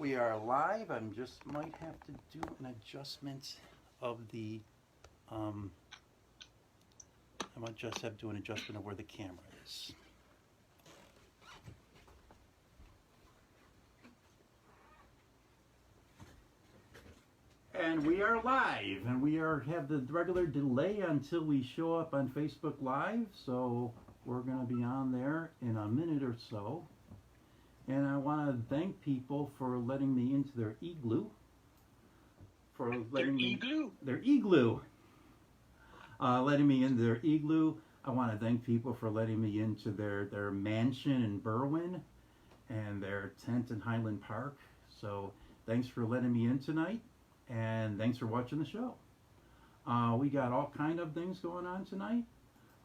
we are live. I just might have to do an adjustment of the, I might just have to do an adjustment of where the camera is. And we are live, and we have the regular delay until we show up on Facebook Live, so we're going to be on there in a minute or so. And I want to thank people for letting me into their igloo. Letting me into their igloo. I want to thank people for letting me into their mansion in Berwyn and their tent in Highland Park. So thanks for letting me in tonight, and thanks for watching the show. We got all kind of things going on tonight.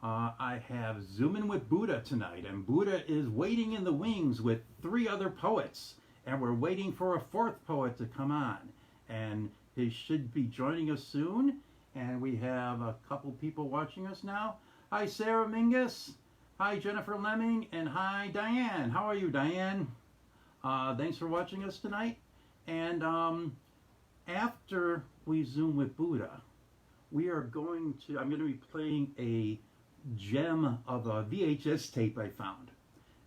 I have Zooming with Buddha tonight, and Buddha is waiting in the wings with 3 other poets, and we're waiting for a 4th poet to come on, and he should be joining us soon. And we have a couple people watching us now. Hi, Sarah Mingus. Hi, Jennifer Lemming, and hi, Diane. How are you, Diane? Thanks for watching us tonight. And after we Zoom with Buddha, I'm going to be playing a gem of a VHS tape I found,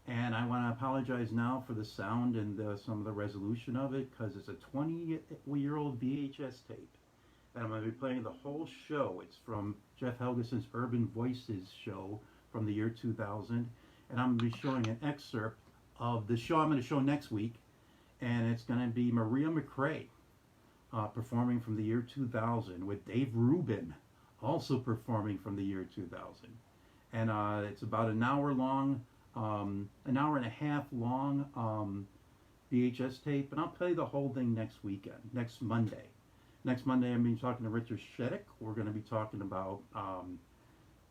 and I want to apologize now for the sound and some of the resolution of it, because it's a 20-year-old VHS tape, and I'm going to be playing the whole show. It's from Jeff Helgeson's Urban Voices show from the year 2000, and I'm going to be showing an excerpt of the show I'm going to show next week, and it's going to be Maria McRae performing from the year 2000 with Dave Rubin also performing from the year 2000. And it's about an hour long, an hour and a half long VHS tape, and I'll play the whole thing next Monday. Next Monday, I'm going to be talking to Richard Sheddick. We're going to be talking about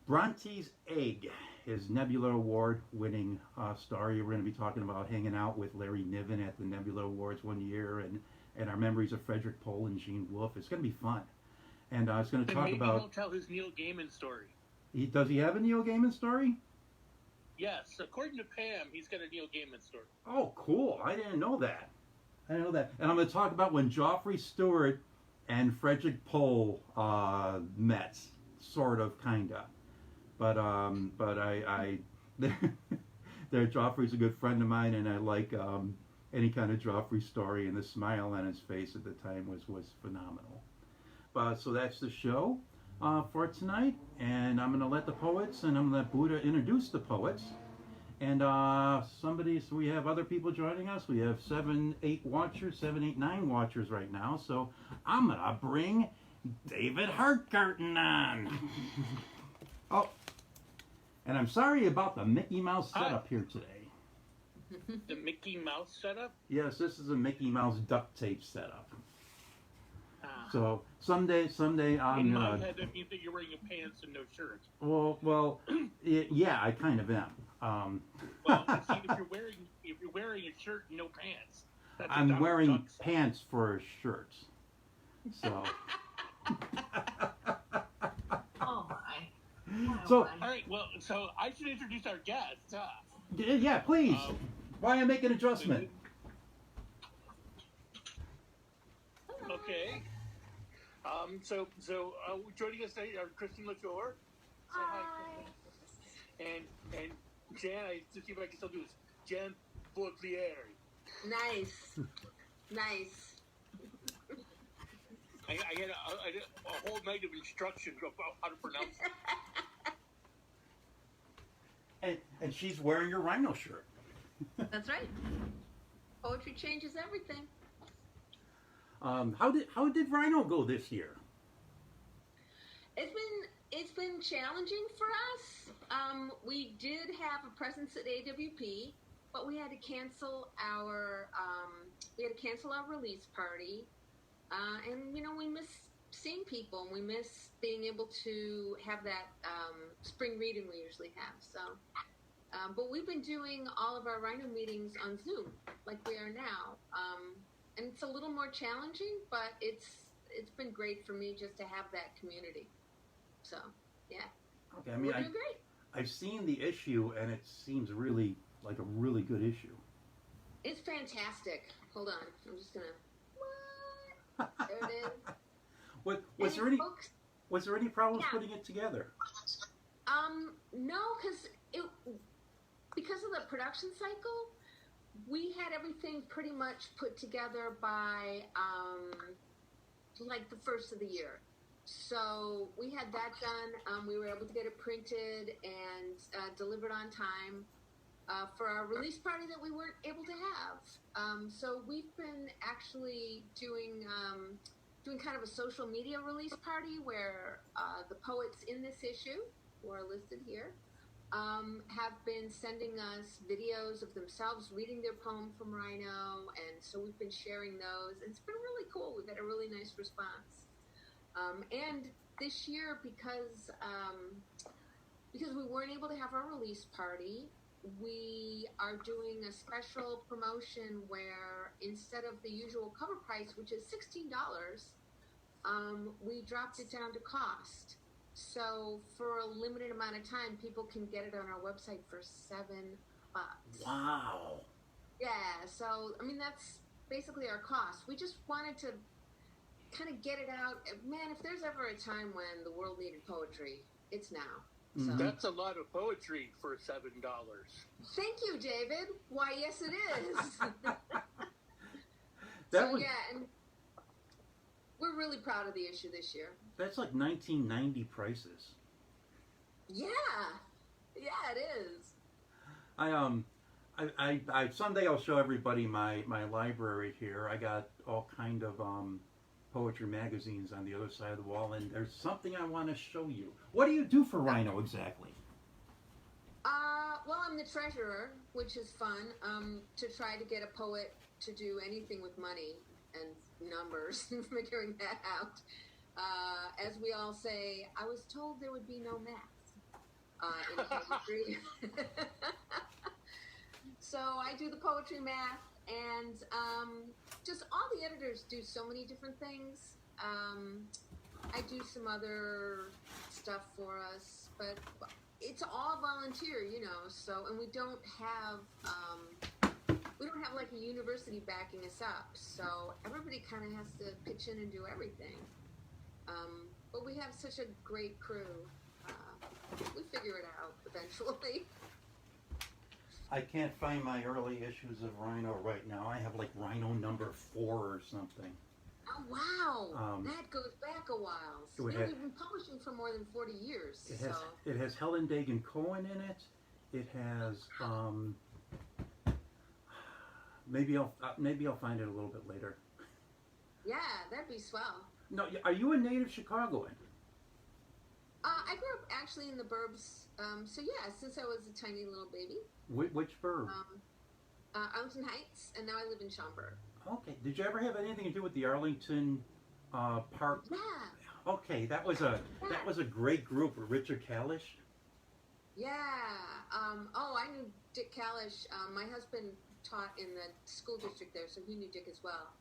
Bronte's Egg, his Nebula Award winning story. We're going to be talking about hanging out with Larry Niven at the Nebula Awards one year, and our memories of Frederick Pohl and Gene Wolfe. It's going to be fun. And it's going to talk about... Maybe he'll tell his Neil Gaiman story. Does he have a Neil Gaiman story? Yes. According to Pam, he's got a Neil Gaiman story. Oh, cool. I didn't know that. And I'm going to talk about when Joffrey Stewart and Frederick Pohl met. Sort of, kind of. But Joffrey's a good friend of mine, and I like any kind of Joffrey story, and the smile on his face at the time was phenomenal. So that's the show for tonight, and I'm going to let the poets, and I'm going to let Buddha introduce the poets. And so we have other people joining us. We have 7, 8 watchers, 7, 8, 9 watchers right now. So I'm going to bring David Hartgarten on. Oh, and I'm sorry about the Mickey Mouse setup here today. The Mickey Mouse setup? Yes, this is a Mickey Mouse duct tape setup. So someday I'm gonna. In my head, that means that you're wearing your pants and no shirt. Well, yeah, I kind of am. Well, see, if you're wearing a shirt and no pants, I'm wearing pants for a shirt. So. Oh my. So. All right. Well, so I should introduce our guest. Yeah, please. Why I make an adjustment? Okay. So joining us today are Kristin LaShore. Hi. And Jan, I just see if I can still do this. Jan Baudelaire. Nice. I had a whole night of instruction about how to pronounce it. And she's wearing your rhino shirt. That's right. Poetry changes everything. How did Rhino go this year? It's been challenging for us. We did have a presence at AWP, but we had to cancel our release party. And we miss seeing people, and we miss being able to have that spring reading we usually have. So, but we've been doing all of our Rhino meetings on Zoom, like we are now. And it's a little more challenging, but it's been great for me just to have that community. So, yeah. Okay, I mean, we're doing great. I've seen the issue, and it seems really like a really good issue. It's fantastic. Hold on, I'm just gonna. What? There it is. What And was there it's any books. was there any problems Yeah. putting it together? No, because of the production cycle, we had everything pretty much put together by like the first of the year. So we had that done. We were able to get it printed and delivered on time for our release party that we weren't able to have. So we've been actually doing kind of a social media release party where the poets in this issue, who are listed here, have been sending us videos of themselves reading their poem from Rhino, and so we've been sharing those, and it's been really cool. We've had a really nice response. And this year, because we weren't able to have our release party, we are doing a special promotion where instead of the usual cover price, which is $16, we dropped it down to cost. So for a limited amount of time, people can get it on our website for $7. Wow. Yeah, so I mean that's basically our cost. We just wanted to kind of get it out. Man, if there's ever a time when the world needed poetry, it's now. So. That's a lot of poetry for $7. Thank you, David. Why, yes, it is. That yeah, and we're really proud of the issue this year. That's like 1990 prices. Yeah, it is. I someday I'll show everybody my library here. I got all kind of poetry magazines on the other side of the wall, and there's something I want to show you. What do you do for Rhino exactly? Well, I'm the treasurer, which is fun. To try to get a poet to do anything with money and numbers and figuring that out. As we all say, I was told there would be no math in poetry. So I do the poetry math, and just all the editors do so many different things. I do some other stuff for us, but it's all volunteer, So, and we don't have like a university backing us up. So everybody kind of has to pitch in and do everything. But we have such a great crew. We figure it out eventually. I can't find my early issues of Rhino right now. I have like Rhino number 4 or something. Oh, wow. That goes back a while. So, we've been publishing for more than 40 years. It has Helen Dagan Cohen in it. It has maybe I'll find it a little bit later. Yeah, that'd be swell. No, are you a native Chicagoan? I grew up actually in the burbs. So yeah, since I was a tiny little baby. Which burb? Arlington Heights, and now I live in Schaumburg. Okay. Did you ever have anything to do with the Arlington Park? Yeah. Okay, that was a great group with Richard Kalish. Yeah. I knew Dick Kalish. My husband taught in the school district there, so he knew Dick as well.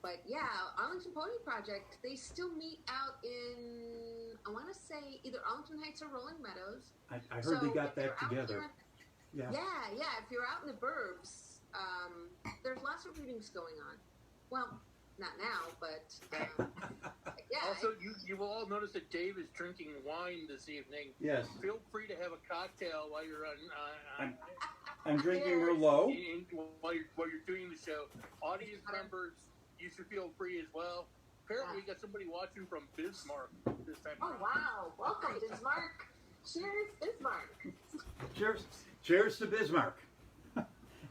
But yeah, Arlington Poetry Project, they still meet out in, I want to say, either Arlington Heights or Rolling Meadows. I heard they got that together. Yeah. If you're out in the burbs, there's lots of readings going on. Well, not now, but yeah. Also, you will all notice that Dave is drinking wine this evening. Yes. Feel free to have a cocktail while you're on I'm drinking Merlot. While you're doing the show. Audience members, you should feel free as well. Apparently, we got somebody watching from Bismarck this time. Oh, wow. Welcome, Bismarck. Cheers, Bismarck. Cheers to Bismarck.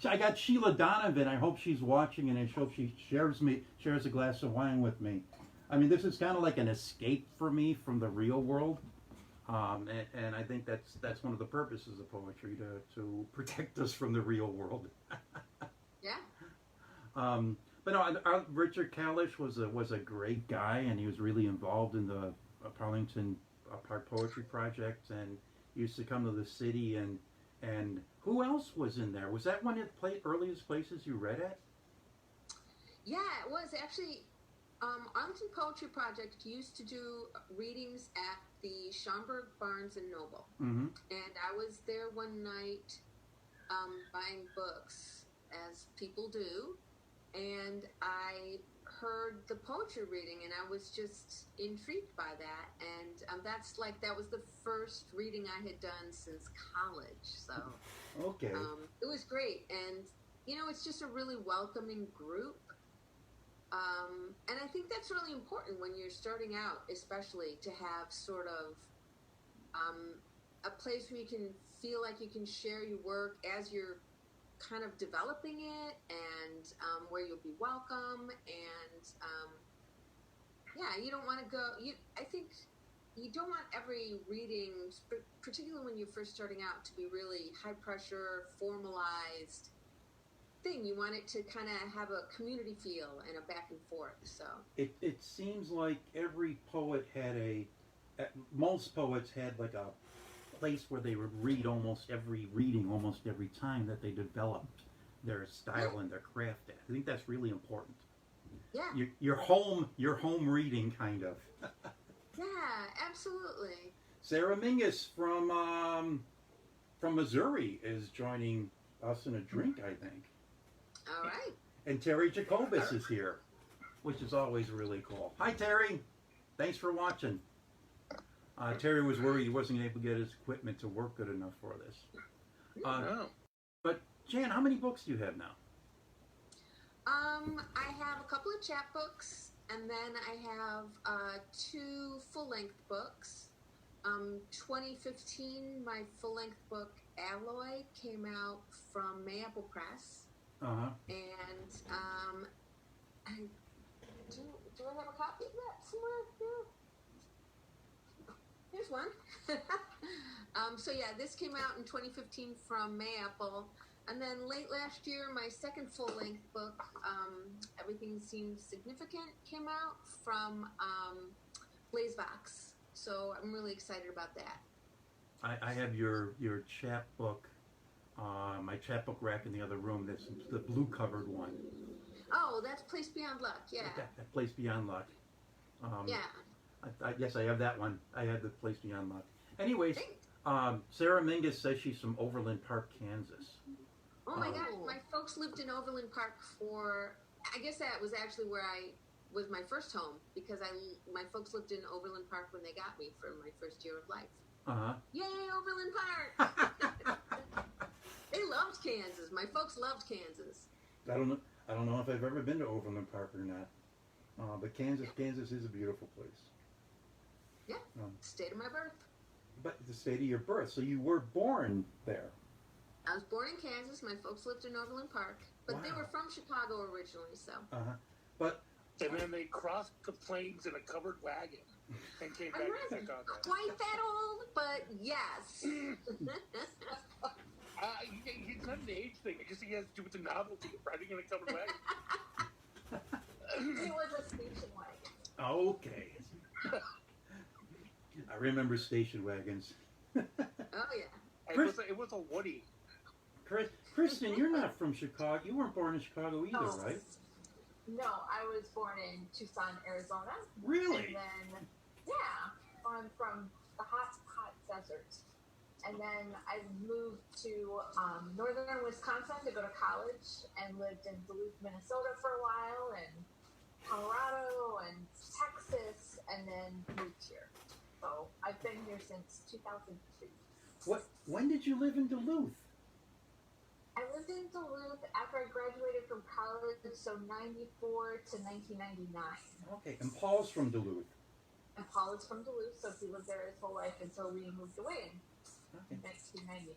I got Sheila Donovan. I hope she's watching, and I hope she shares a glass of wine with me. I mean, this is kind of like an escape for me from the real world. And I think that's one of the purposes of poetry, to protect us from the real world. Yeah. But no, Richard Kalish was a great guy, and he was really involved in the Arlington Park Poetry Project, and he used to come to the city. And who else was in there? Was that one of the earliest places you read at? Yeah, it was actually. Arlington Poetry Project used to do readings at the Schaumburg Barnes and Noble. Mm-hmm. And I was there one night buying books. as people do, and I heard the poetry reading, and I was just intrigued by that. And that was the first reading I had done since college. So Okay. it was great, and it's just a really welcoming group. And I think that's really important when you're starting out, especially to have sort of a place where you can feel like you can share your work as you're kind of developing it, and where you'll be welcome. And you don't want to go. I think you don't want every reading, particularly when you're first starting out, to be really high pressure, formalized thing. You want it to kind of have a community feel and a back and forth. So it seems like every poet had most poets had like a place where they would read almost every time that they developed their style and their craft at. I think that's really important. Yeah. Your home reading, kind of. Yeah, absolutely. Sarah Mingus from Missouri is joining us in a drink, I think. All right. And Terry Jacobus is here, which is always really cool. Hi, Terry. Thanks for watching. Terry was worried he wasn't able to get his equipment to work good enough for this. But Jan, how many books do you have now? I have a couple of chapbooks, and then I have 2 full-length books. 2015, my full-length book Alloy came out from Mayapple Press. Uh-huh. And do I have a copy of that somewhere here? Here's one. This came out in 2015 from Mayapple. And then late last year, my second full-length book, Everything Seems Significant, came out from Blazebox. So I'm really excited about that. I have your chapbook, my chapbook rack in the other room. That's the blue-covered one. Oh, that's Place Beyond Luck, yeah. That Place Beyond Luck. Yeah. Yes, I have that one. I have the Place Beyond Luck. Anyways, Sarah Mingus says she's from Overland Park, Kansas. Oh my God, my folks lived in Overland Park I guess that was actually where I was my first home, because my folks lived in Overland Park when they got me for my first year of life. Uh-huh. Yay, Overland Park! They loved Kansas. My folks loved Kansas. I don't know if I've ever been to Overland Park or not. But Kansas is a beautiful place. Yeah, state of my birth. But the state of your birth, so you were born there. I was born in Kansas. My folks lived in Overland Park, but they were from Chicago originally. So. And then they crossed the plains in a covered wagon and came back to Chicago. Quite that old, but yes. It's not an age thing. I guess it has to do with the novelty of riding in a covered wagon. It was a station wagon. Okay. I remember station wagons. Oh yeah. It was a Woody. Kristin, you're not from Chicago. You weren't born in Chicago either, right? No, I was born in Tucson, Arizona. Really? And then, I'm from the hot desert. And then I moved to northern Wisconsin to go to college, and lived in Duluth, Minnesota for a while, and Colorado and Texas, and then moved here. So I've been here since 2002. When did you live in Duluth? I lived in Duluth after I graduated from college, so 94 to 1999. Okay, and Paul's from Duluth. And Paul is from Duluth, so he lived there his whole life until we moved away in 1999.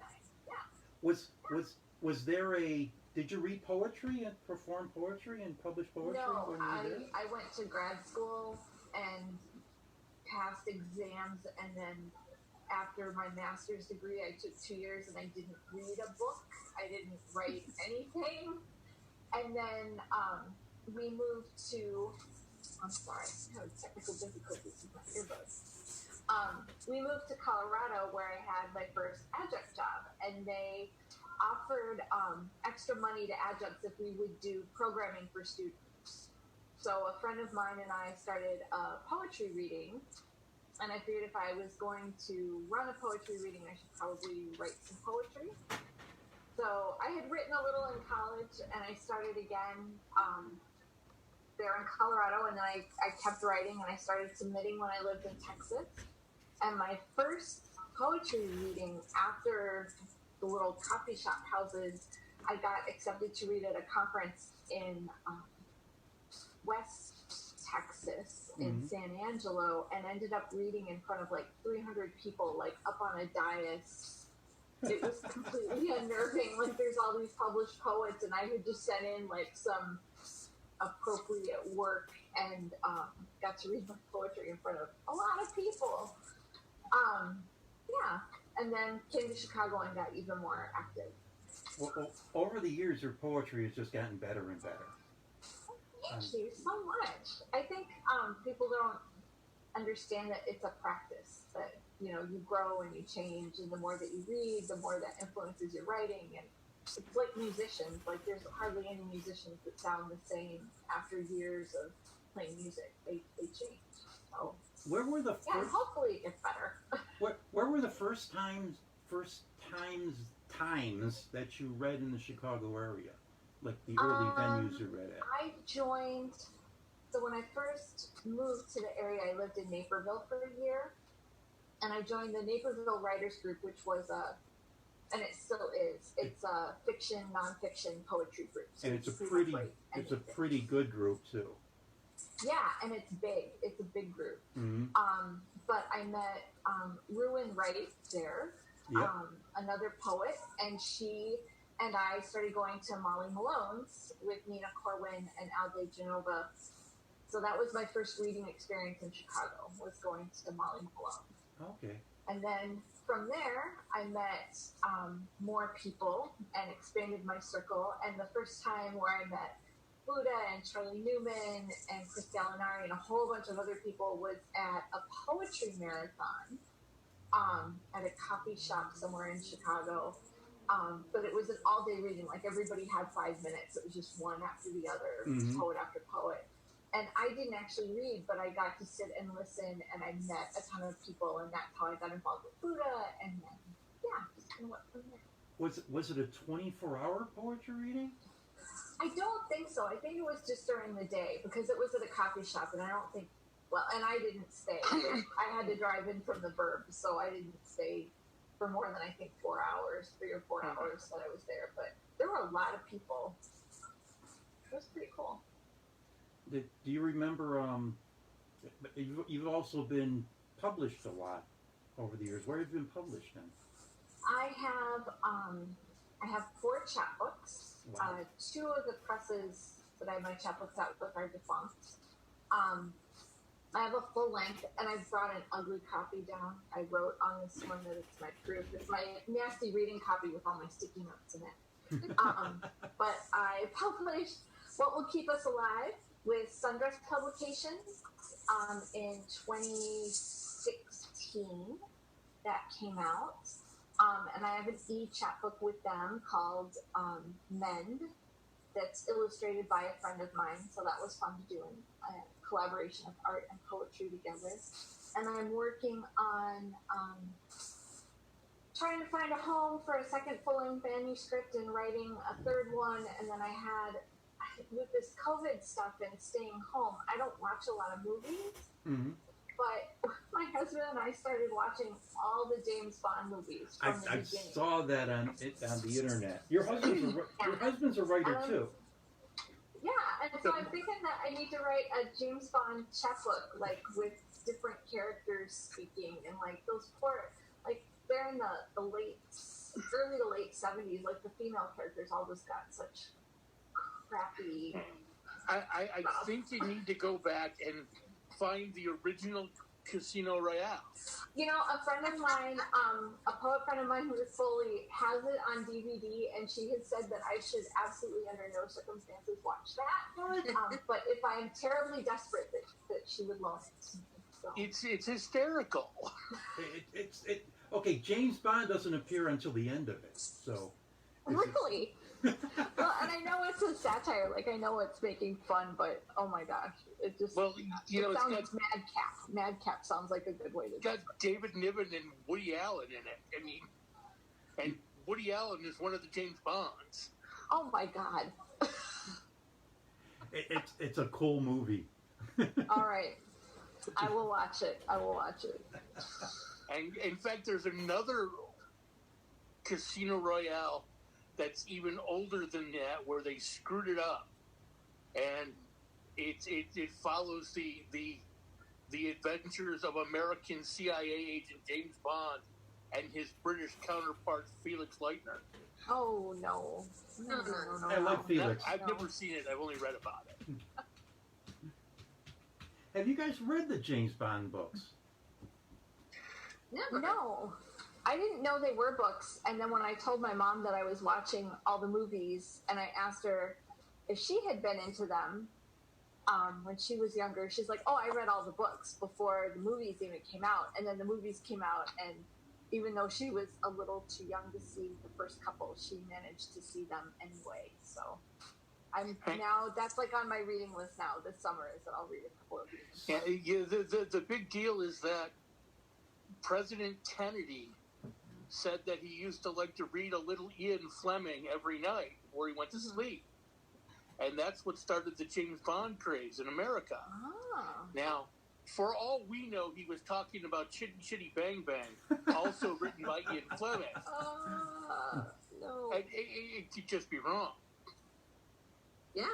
Yeah. Was there did you read poetry and perform poetry and publish poetry? No, when you were there? I went to grad school and passed exams, and then after my master's degree, I took 2 years and I didn't read a book. I didn't write anything. And then we moved to, I'm sorry, I have technical difficulties with my earbuds. We moved to Colorado, where I had my first adjunct job, and they offered extra money to adjuncts if we would do programming for students. So a friend of mine and I started poetry reading. And I figured if I was going to run a poetry reading, I should probably write some poetry. So So I had written a little in college, and I started again there in Colorado, and then I kept writing, and I started submitting when I lived in Texas. And my first poetry reading after the little coffee shop houses, I got accepted to read at a conference in West Texas in San Angelo, and ended up reading in front of like 300 people, like up on a dais. It was completely unnerving. Like there's all these published poets, and I had just sent in like some appropriate work and got to read my poetry in front of a lot of people. Yeah, and then came to Chicago and got even more active. Well, over the years, your poetry has just gotten better and better. Thank you so much. I think people don't understand that it's a practice, that you grow and you change, and the more that you read, the more that influences your writing. And it's like musicians. Like there's hardly any musicians that sound the same after years of playing music. They change. So Where were the yeah, first? hopefully it gets better. Where were the first times that you read in the Chicago area, like the early venues you read at? I joined. So when I first moved to the area, I lived in Naperville for a year, and I joined the Naperville Writers Group, which was and it still is. It's a fiction, nonfiction poetry group. So And it's a pretty good group too. Yeah, and it's big. It's a big group. Mm-hmm. But I met Ruin Wright there, Yep. another poet, and she and I started going to Molly Malone's with Nina Corwin and Al De Genova. So that was my first reading experience in Chicago, was going to Molly Malone. Okay. And then from there, I met more people and expanded my circle. And the first time where I met Buddha and Charlie Newman and Chris Gallinari and a whole bunch of other people was at a poetry marathon at a coffee shop somewhere in Chicago. But it was an all-day reading. Like everybody had 5 minutes. It was just one after the other, poet after poet. And I didn't actually read, but I got to sit and listen, and I met a ton of people, and that's how I got involved with Buddha. And then, yeah, just kind of went from there. Was it a 24-hour poetry reading? I don't think so. I think it was just during the day, because it was at a coffee shop, and I don't think, well, and I didn't stay. I had to drive in from the burbs, so I didn't stay for more than, I think, 4 hours, 3 or 4 hours that I was there. But there were a lot of people. It was pretty cool. Do you remember? You've also been published a lot over the years. Where have you been published in? I have 4 chapbooks. Wow. 2 of the presses that I have my chapbooks out with are defunct. I have a full length, and I brought an ugly copy down. I wrote on this one that it's my proof. It's my nasty reading copy with all my sticky notes in it. But I published What Will Keep Us Alive with Sundress Publications in 2016. That came out. And I have an e-chapbook with them called Mend that's illustrated by a friend of mine. So that was fun to do in a collaboration of art and poetry together. And I'm working on trying to find a home for a second full-length manuscript and writing a third one. And then I had, with this COVID stuff and staying home, I don't watch a lot of movies. Mm-hmm. But my husband and I started watching all the James Bond movies from the beginning. I saw that on the internet. Your husband's a writer too. Yeah, and so I'm thinking that I need to write a James Bond chapbook, like with different characters speaking, and like those poor, like they're in the early to late 70s, like the female characters all just got such crappy. I think you need to go back and find the original Casino Royale. You know, a friend of mine, a poet friend of mine who is Foley, has it on DVD, and she has said that I should absolutely, under no circumstances, watch that. But if I am terribly desperate, that she would loan it. So. It's hysterical. Okay, James Bond doesn't appear until the end of it, so. Really? Well, and I know it's a satire, like I know it's making fun, but oh my gosh, it just it sounds like Madcap. Madcap sounds like a good way to. It's got David Niven and Woody Allen in it. I mean, and Woody Allen is one of the James Bonds. Oh my God. It's a cool movie. All right. I will watch it. And in fact, there's another Casino Royale that's even older than that, where they screwed it up, and it follows the adventures of American CIA agent James Bond and his British counterpart Felix Leitner. Oh no. No. I like Felix. I've never seen it. I've only read about it. Have you guys read the James Bond books? Never. No. I didn't know they were books, and then when I told my mom that I was watching all the movies, and I asked her if she had been into them when she was younger, she's like, oh, I read all the books before the movies even came out. And then the movies came out, and even though she was a little too young to see the first couple, she managed to see them anyway. So I'm now, that's like on my reading list now this summer, is that I'll read a couple of these. Yeah, the big deal is that President Kennedy said that he used to like to read a little Ian Fleming every night before he went to sleep. And that's what started the James Bond craze in America. Ah. Now, for all we know, he was talking about Chitty Chitty Bang Bang, also written by Ian Fleming. No. And it could just be wrong. Yeah,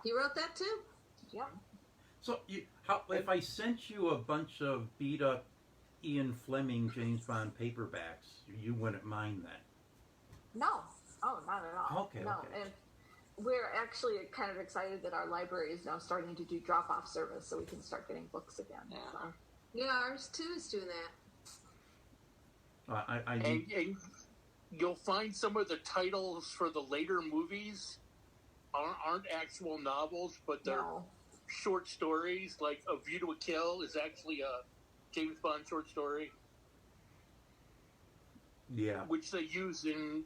he wrote that too. Yeah. So, if I sent you a bunch of beat up Ian Fleming James Bond paperbacks, you wouldn't mind that? No. Oh, not at all. Okay, no. okay. And we're actually kind of excited that our library is now starting to do drop-off service, so we can start getting books again. Yeah. So. Yeah, ours too is doing that. And you'll find some of the titles for the later movies aren't actual novels, but they're short stories. Like A View to a Kill is actually a James Bond short story. Yeah. Which they use in...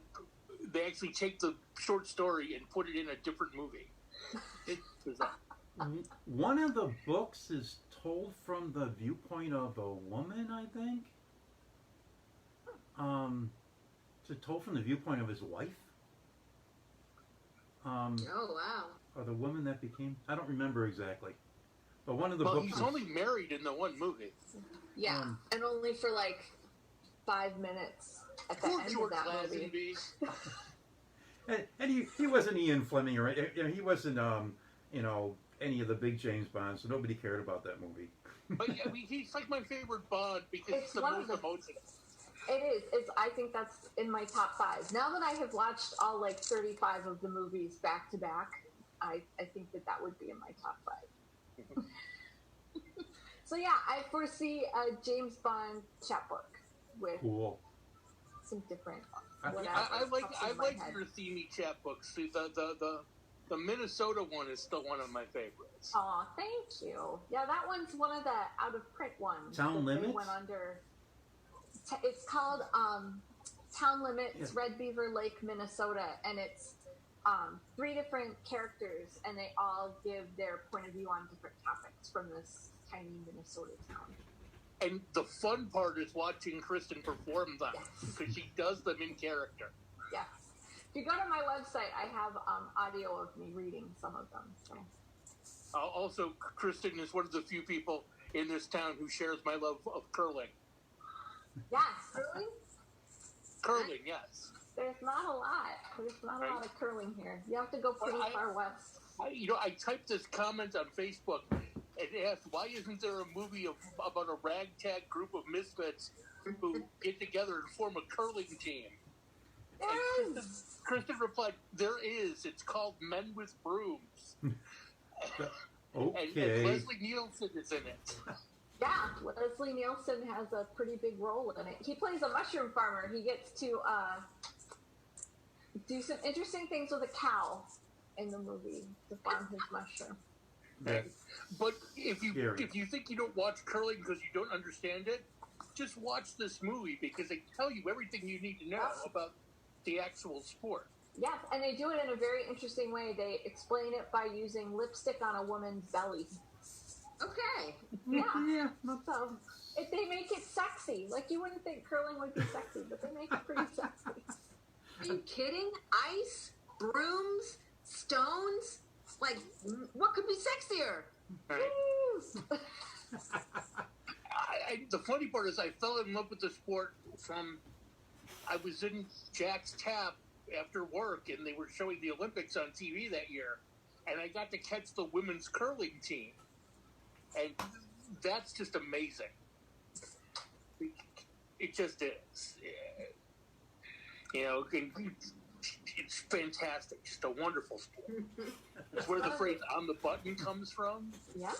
They actually take the short story and put it in a different movie. It's bizarre. One of the books is told from the viewpoint of a woman, I think. Is it told from the viewpoint of his wife? Oh, wow. Or the woman that became... I don't remember exactly. But one of the books... He's only married in the one movie. Yeah, and only for like 5 minutes at the end George of that movie. and he wasn't Ian Fleming, right? He wasn't, any of the big James Bonds, so nobody cared about that movie. But I mean, he's like my favorite Bond because it's the most emotional. It is. I think that's in my top 5. Now that I have watched all like 35 of the movies back to back, I think that would be in my top 5. So yeah, I foresee a James Bond chapbook with some different. I like your themey chapbooks. See, the Minnesota one is still one of my favorites. Oh, thank you. Yeah, that one's one of the out of print ones. Town Limits? They went under. It's called Town Limits, Red Beaver Lake, Minnesota, and it's 3 different characters, and they all give their point of view on different topics from this tiny Minnesota town. And the fun part is watching Kristin perform them, because she does them in character. Yes. If you go to my website, I have audio of me reading some of them. So. Also, Kristin is one of the few people in this town who shares my love of curling. Yes, curling? Curling, yes. There's not a lot. There's not a lot of curling here. You have to go pretty far west. I typed this comment on Facebook and asked, why isn't there a movie about a ragtag group of misfits who get together and form a curling team? There is. Kristin replied, there is. It's called Men with Brooms. Okay. And Leslie Nielsen is in it. Yeah, Leslie Nielsen has a pretty big role in it. He plays a mushroom farmer. He gets to do some interesting things with a cow in the movie to farm his mushroom. That's but if you scary. think you don't watch curling because you don't understand it, just watch this movie because they tell you everything you need to know about the actual sport. Yes, and they do it in a very interesting way. They explain it by using lipstick on a woman's belly. Okay. Yeah. So if they make it sexy, like you wouldn't think curling would be sexy, but they make it pretty sexy. Are you kidding? Ice, brooms, stones. Like, what could be sexier? Right. The funny part is I fell in love with the sport I was in Jack's Tap after work, and they were showing the Olympics on TV that year, and I got to catch the women's curling team, and that's just amazing. It just is. You know, it's fantastic. Just a wonderful sport. It's where the phrase "on the button" comes from. Yeah.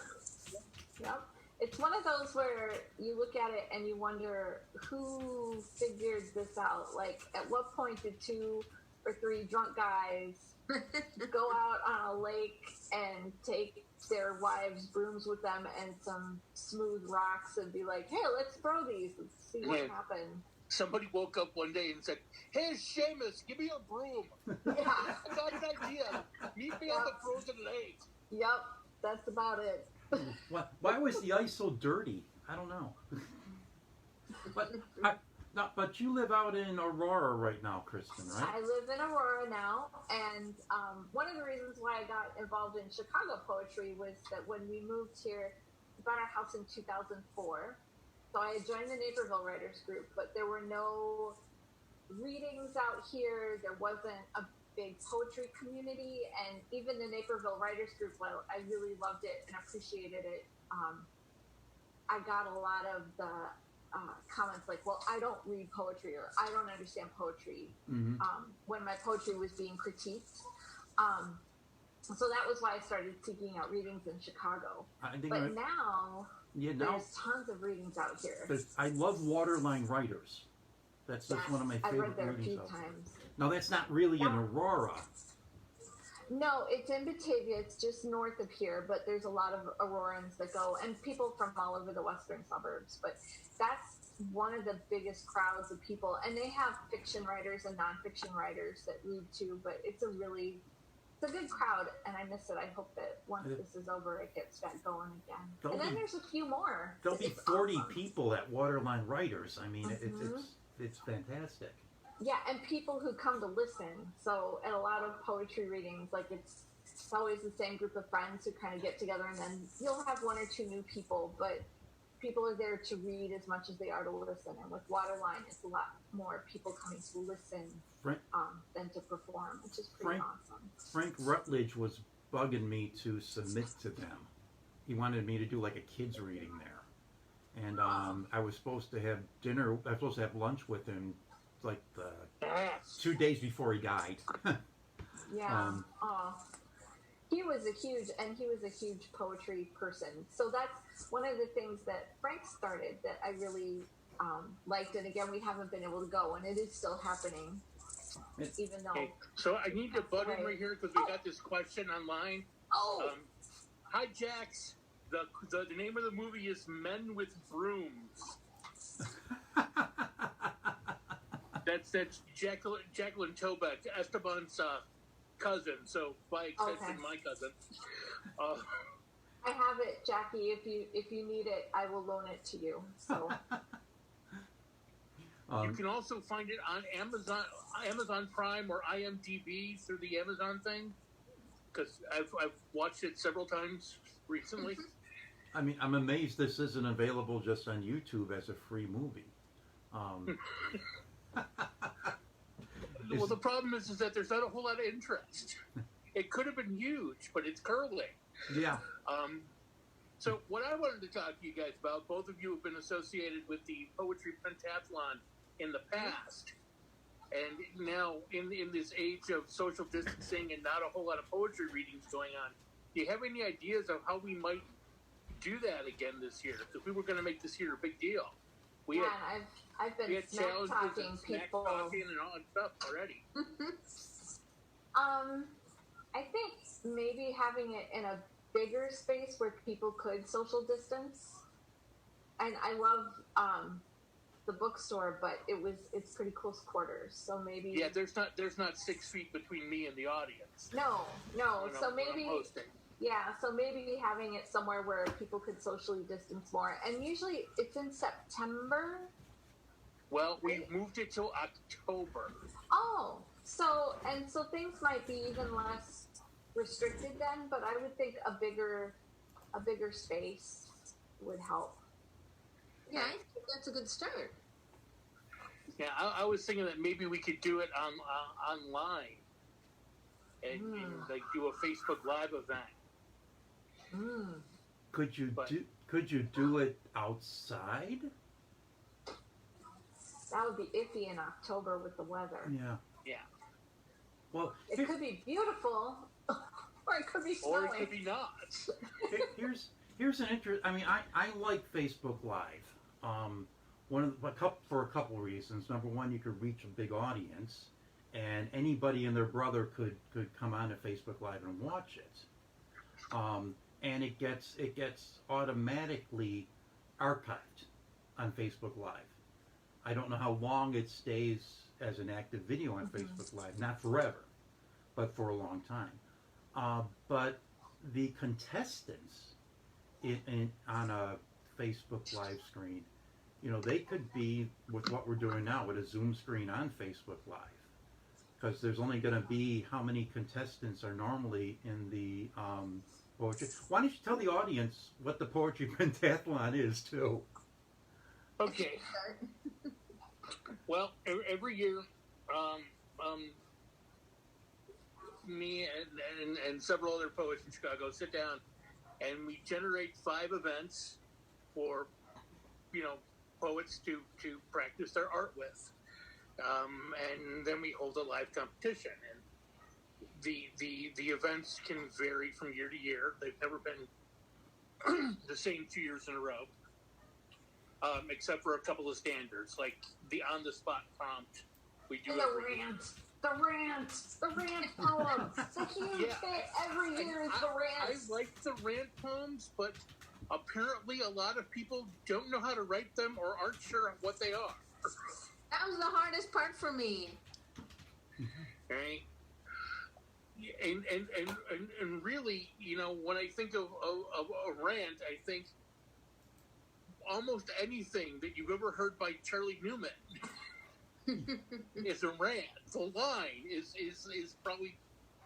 Yep. It's one of those where you look at it and you wonder who figured this out. Like, at what point did 2 or 3 drunk guys go out on a lake and take their wives' brooms with them and some smooth rocks and be like, hey, let's throw these and see what happens. Somebody woke up one day and said, hey, Seamus, give me a broom. Yeah. I got an idea. Meet me on the frozen lake. Yep, that's about it. Why was the ice so dirty? I don't know. But you live out in Aurora right now, Kristin, right? I live in Aurora now, and one of the reasons why I got involved in Chicago poetry was that when we moved here, we bought our house in 2004. So I had joined the Naperville Writers Group, but there were no readings out here. There wasn't a big poetry community, and even the Naperville Writers Group, while I really loved it and appreciated it, I got a lot of the comments like, well, I don't read poetry, or I don't understand poetry, when my poetry was being critiqued. So that was why I started seeking out readings in Chicago. Now there's tons of readings out here. I love Waterline Writers. That's just one of my favorite readings. I read there a few out times. Now, that's not really in Aurora. No, it's in Batavia. It's just north of here, but there's a lot of Aurorans that go, and people from all over the western suburbs. But that's one of the biggest crowds of people, and they have fiction writers and nonfiction writers that read too. But it's a good crowd, and I miss it. I hope that once this is over, it gets back going again. And then there's a few more. There'll be 40 people at Waterline Writers. I mean, it's fantastic. Yeah, and people who come to listen. So at a lot of poetry readings, like it's always the same group of friends who kind of get together, and then you'll have 1 or 2 new people, but people are there to read as much as they are to listen. And with Waterline, it's a lot more people coming to listen than to perform, which is pretty awesome. Frank Rutledge was bugging me to submit to them. He wanted me to do like a kids reading there. And I was supposed to have lunch with him like 2 days before he died. Yeah. He was a huge poetry person. So that's one of the things that Frank started that I really liked. And again, we haven't been able to go, and it is still happening. Even though. Okay. So I need to butt in right here because we got this question online. Hi, Jax. The name of the movie is Men with Brooms. That's Jacqueline Toback, Esteban's cousin. So by extension, my cousin. I have it, Jackie. If you need it, I will loan it to you. So. You can also find it on Amazon Prime or IMDb through the Amazon thing. Because I've watched it several times recently. I mean, I'm amazed this isn't available just on YouTube as a free movie. Well, the problem is that there's not a whole lot of interest. It could have been huge, but it's curling. Yeah. So what I wanted to talk to you guys about, both of you have been associated with the Poetry Pentathlon in the past. And now, in this age of social distancing and not a whole lot of poetry readings going on, do you have any ideas of how we might do that again this year? Because we were going to make this year a big deal. I've been smack talking people. Talking and all that stuff already. I think maybe having it in a bigger space where people could social distance. And I love the bookstore, but it's pretty close quarters. So maybe there's not 6 feet between me and the audience. No. So maybe so maybe having it somewhere where people could socially distance more. And usually it's in September. Well, we Right? moved it till October. Oh, so things might be even less restricted then, but I would think a bigger space would help. Yeah, I think that's a good start. Yeah, I was thinking that maybe we could do it online and like do a Facebook Live event. Mm. Could you But- do it outside? That would be iffy in October with the weather. Yeah. Yeah. Well, It could be beautiful, or it could be Or snowing. it could be not. here's an interest. I mean, I like Facebook Live. For a couple reasons. Number one, you could reach a big audience, and anybody and their brother could come on to Facebook Live and watch it. And it gets automatically archived on Facebook Live. I don't know how long it stays as an active video on Facebook Live. Not forever, but for a long time. But the contestants on a Facebook Live screen, you know, they could be with what we're doing now with a Zoom screen on Facebook Live, because there's only going to be how many contestants are normally in the poetry. Why don't you tell the audience what the Poetry Pentathlon is too? Okay. Well, every year, me and several other poets in Chicago sit down and we generate 5 events for, you know, poets to practice their art with. And then we hold a live competition. And the events can vary from year to year. They've never been the same 2 years in a row. Except for a couple of standards, like the on-the-spot prompt we do And every year. the rant poem. The huge Yeah. hit every year is the I rant. like the rant poems, but apparently a lot of people don't know how to write them or aren't sure what they are. That was the hardest part for me. Right? And really, you know, when I think of a rant, I think almost anything that you've ever heard by Charlie Newman is a rant. The line is probably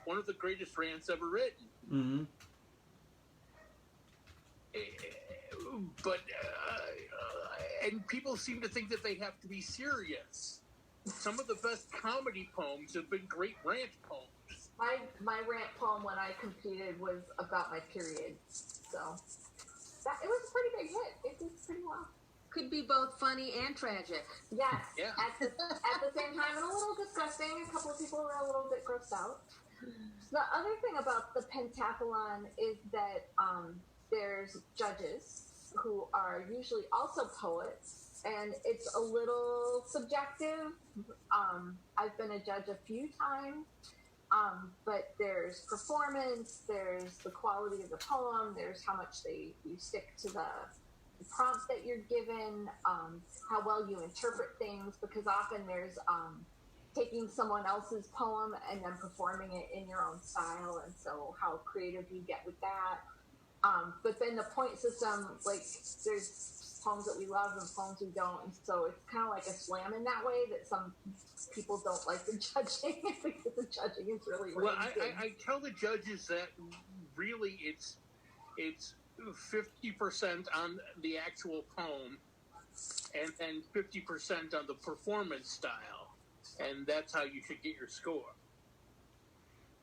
one of the greatest rants ever written. Mm-hmm. But and people seem to think that they have to be serious. Some of the best comedy poems have been great rant poems. My rant poem when I competed was about my period, so it was a pretty big hit. It did pretty well. Could be both funny and tragic. Yes. Yeah. At the same time, and a little disgusting. A couple of people were a little bit grossed out. The other thing about the pentathlon is that there's judges who are usually also poets, and it's a little subjective. I've been a judge a few times, but there's performance, there's the quality of the poem, there's how much you stick to the prompt that you're given, how well you interpret things, because often there's taking someone else's poem and then performing it in your own style, and so how creative you get with that. But then the point system, like there's poems that we love and poems we don't, and so it's kind of like a slam in that way that some people don't like the judging because the judging is really Well, rigged. I tell the judges that really it's 50% on the actual poem and then 50% on the performance style, and that's how you should get your score.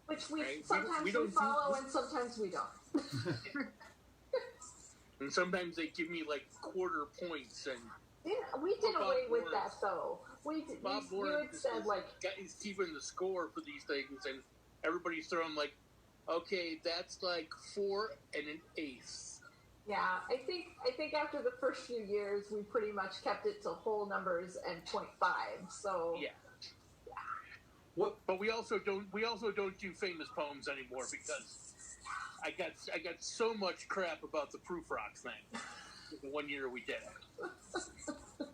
Which we Right. sometimes We we, don't do- follow and sometimes we don't. And sometimes they give me like quarter points, and We did Bob away with Lawrence- that though. We did, Bob you had Lawrence said like is keeping the score for these things, and everybody's throwing like, okay, that's like 4 and an eighth. yeah, I think after the first few years we pretty much kept it to whole numbers and 0.5. So Yeah. What? But we also don't do famous poems anymore because I got so much crap about the proof rock thing. The 1 year we did it.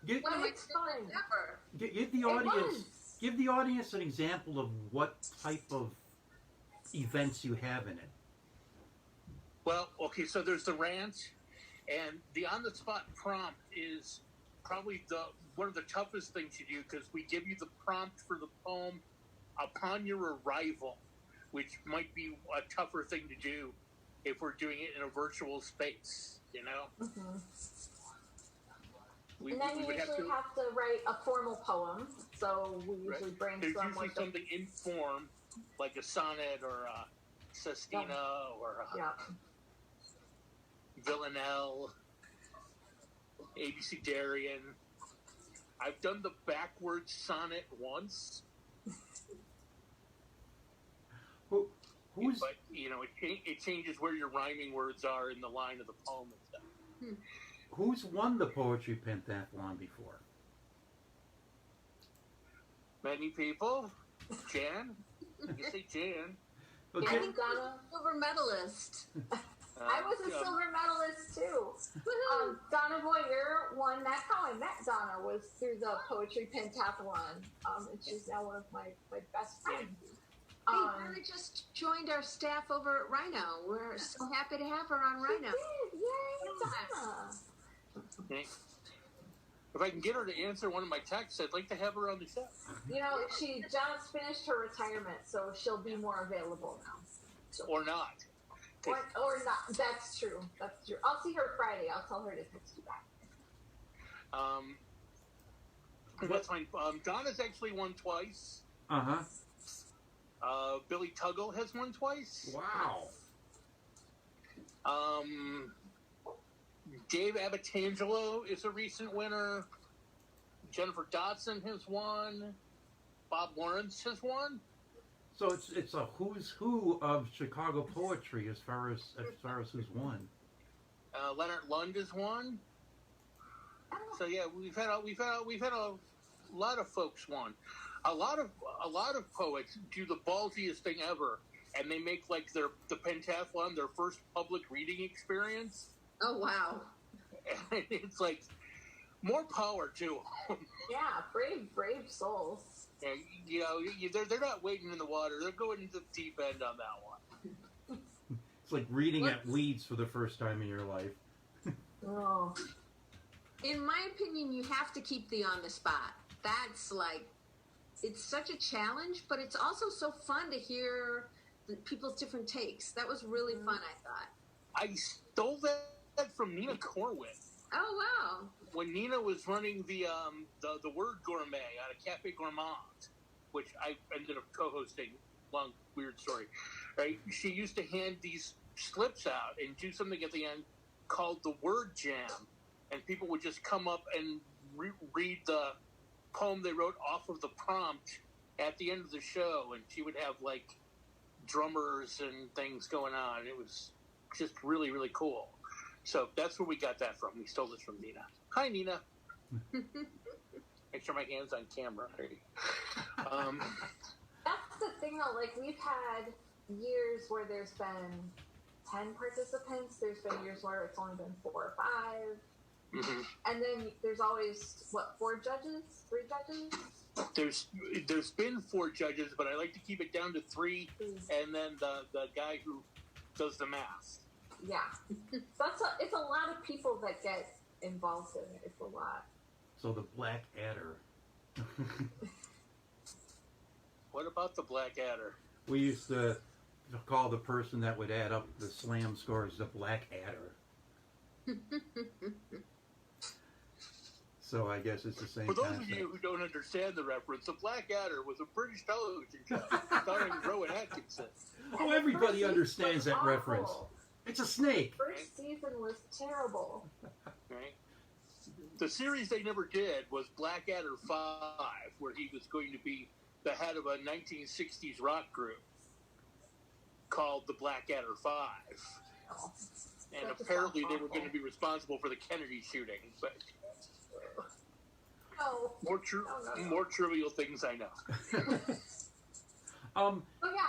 Give, but it's fun. Never. give the It audience was. give the audience an example of what type of events you have in it. Well, okay, so there's the rant, and the on-the-spot prompt is probably one of the toughest things you do, because we give you the prompt for the poem upon your arrival, which might be a tougher thing to do if we're doing it in a virtual space, you know? Mm-hmm. We And then you would usually have to write a formal poem, so we usually brainstorm. There's usually something in form, like a sonnet or a sestina or a villanelle, ABC Darien. I've done the backwards sonnet once. Who's... But, you know, it changes where your rhyming words are in the line of the poem and stuff. Who's won the poetry pentathlon before? Many people. Jan? You say Jan. Well, I Jan... think I'm a silver medalist. I was a silver medalist too. Donna Boyer won. That's how I met Donna, was through the poetry pentathlon. And she's now one of my best friends. Hey, Donna just joined our staff over at Rhino. We're so happy to have her on Rhino. She did. Yay, Donna. Okay. If I can get her to answer one of my texts, I'd like to have her on the show. You know, she just finished her retirement, so she'll be more available now. Or not. Or not. That's true. That's true. I'll see her Friday. I'll tell her to text you back. That's fine. Donna's actually won twice. Uh-huh. Billy Tuggle has won twice. Wow. Dave Abatangelo is a recent winner. Jennifer Dotson has won. Bob Lawrence has won. So it's a who's who of Chicago poetry as far as who's won. Leonard Lund has won. So yeah, we've had a lot of folks won. A lot of poets do the ballsiest thing ever, and they make like the pentathlon their first public reading experience. Oh wow! And it's like more power to them. Yeah, brave souls. And, you know, they're not wading in the water; they're going into the deep end on that one. It's like reading at Weeds for the first time in your life. Oh. In my opinion, you have to keep the on the spot. That's like, it's such a challenge, but it's also so fun to hear people's different takes. That was really fun, I thought. I stole that from Nina Corwin. Oh wow! When Nina was running the Word Gourmet out of Cafe Gourmand, which I ended up co-hosting. Long weird story, right? She used to hand these slips out and do something at the end called the Word Jam, and people would just come up and read the poem they wrote off of the prompt at the end of the show, and she would have like drummers and things going on. It was just really, really cool. So that's where we got that from. We stole this from Nina. Hi, Nina. Make sure my hand's on camera. That's the thing, though. Like, we've had years where there's been 10 participants. There's been years where it's only been 4 or 5. Mm-hmm. And then there's always, 4 judges? 3 judges? There's been 4 judges, but I like to keep it down to 3, and then the guy who does the math. Yeah. It's a lot of people that get involved in it. It's a lot. So the Black Adder. What about the Black Adder? We used to call the person that would add up the slam scores the Black Adder. So I guess it's the same For those concept. of you who don't understand the reference, the Black Adder was a British television show starring Rowan Atkinson. Oh, everybody understands that awful. reference. It's a snake. First season was terrible. Right? The series they never did was Blackadder 5, where he was going to be the head of a 1960s rock group called the Blackadder 5. And apparently they were going to be responsible for the Kennedy shooting, but No. more trivial things I know. Oh yeah,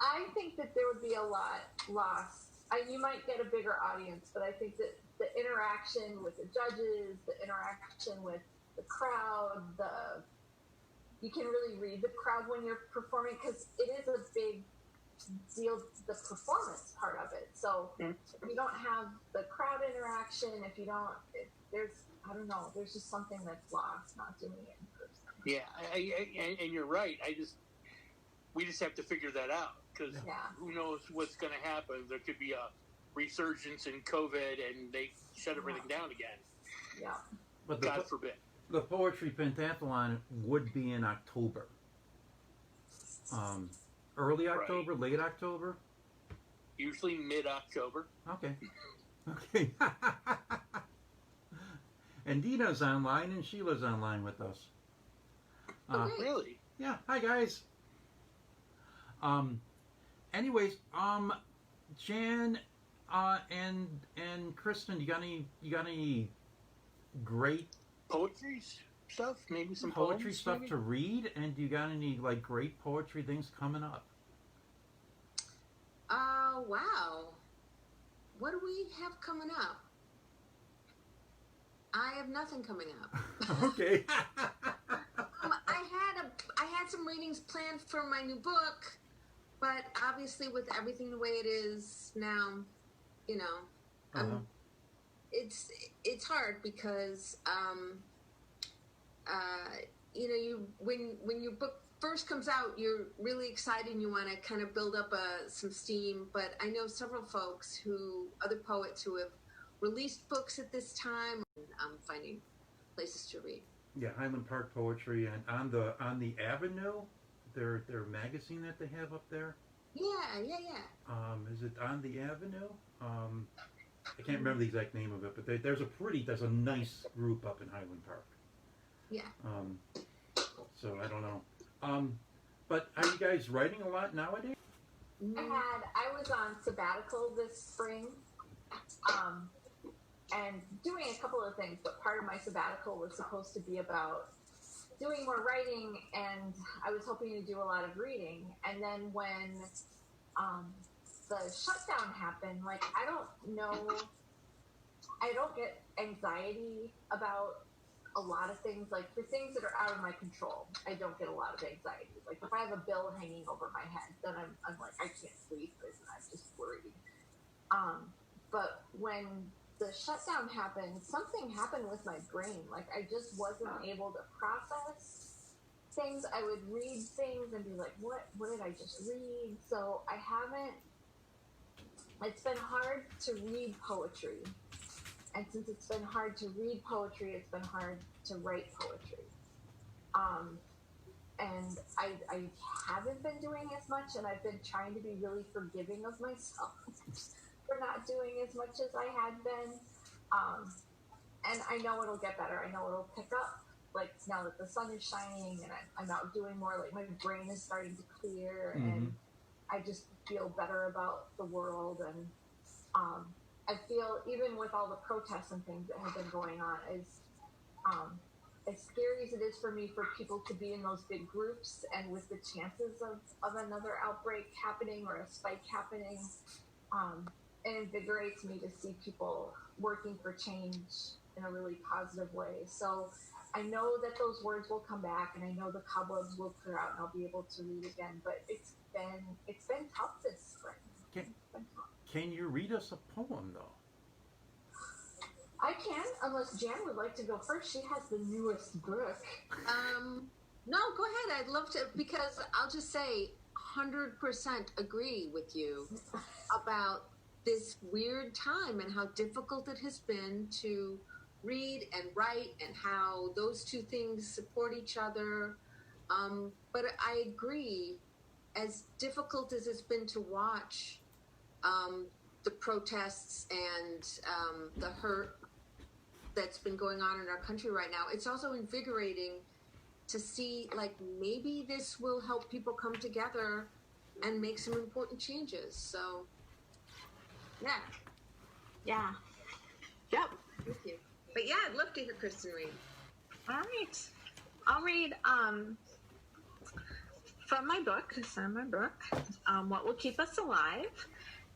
I think that there would be a lot lost. You might get a bigger audience, but I think that the interaction with the judges, the interaction with the crowd, you can really read the crowd when you're performing, because it is a big deal the performance part of it. So if you don't have the crowd interaction, if you don't, I don't know, there's just something that's lost not doing it in person. Yeah, and you're right. We just have to figure that out, because who knows what's going to happen. There could be a resurgence in COVID and they shut everything down again. Yeah. But God forbid. The Poetry Pentathlon would be in October. Early October, late October? Usually mid-October. Okay. Okay. And Dina's online and Sheila's online with us. Really? Yeah. Hi, guys. Anyways, Jan, and Kristin, you got any great poetry stuff? Maybe some poetry poems, stuff maybe? to read, and do you got any like great poetry things coming up? Wow. What do we have coming up? I have nothing coming up. Okay. I had some readings planned for my new book, but obviously with everything the way it is now, you know, it's hard because you know, when your book first comes out, you're really excited and you want to kind of build up some steam. But I know several folks other poets who have released books at this time, and I'm finding places to read. Yeah, Highland Park Poetry, and on the Avenue, their magazine that they have up there. Yeah. Is it On the Avenue? I can't remember the exact name of it, but there's a nice group up in Highland Park. Yeah. So I don't know. But are you guys writing a lot nowadays? I was on sabbatical this spring, and doing a couple of things, but part of my sabbatical was supposed to be about doing more writing, and I was hoping to do a lot of reading. And then when the shutdown happened, like, I don't get anxiety about a lot of things. Like, for things that are out of my control, I don't get a lot of anxiety. Like, if I have a bill hanging over my head, then I'm like, I can't sleep, and I'm just worried. But when the shutdown happened, something happened with my brain. Like, I just wasn't able to process things. I would read things and be like, what did I just read? So it's been hard to read poetry. And since it's been hard to read poetry, it's been hard to write poetry. And I haven't been doing as much, and I've been trying to be really forgiving of myself for not doing as much as I had been. And I know it'll get better. I know it'll pick up. Like, now that the sun is shining and I'm out doing more, like, my brain is starting to clear, and I just feel better about the world. And I feel, even with all the protests and things that have been going on, as scary as it is for me for people to be in those big groups, and with the chances of another outbreak happening or a spike happening, it invigorates me to see people working for change in a really positive way. So I know that those words will come back, and I know the cobwebs will clear out, and I'll be able to read again. But it's been tough this spring. Can you read us a poem, though? I can, unless Jan would like to go first. She has the newest book. No, go ahead. I'd love to, because I'll just say 100% agree with you about this weird time and how difficult it has been to read and write, and how those two things support each other. But I agree, as difficult as it's been to watch the protests and the hurt that's been going on in our country right now, it's also invigorating to see, like, maybe this will help people come together and make some important changes. So, yeah. Yep. Thank you. But yeah, I'd love to hear Kristin read. All right. I'll read from my book, What Will Keep Us Alive.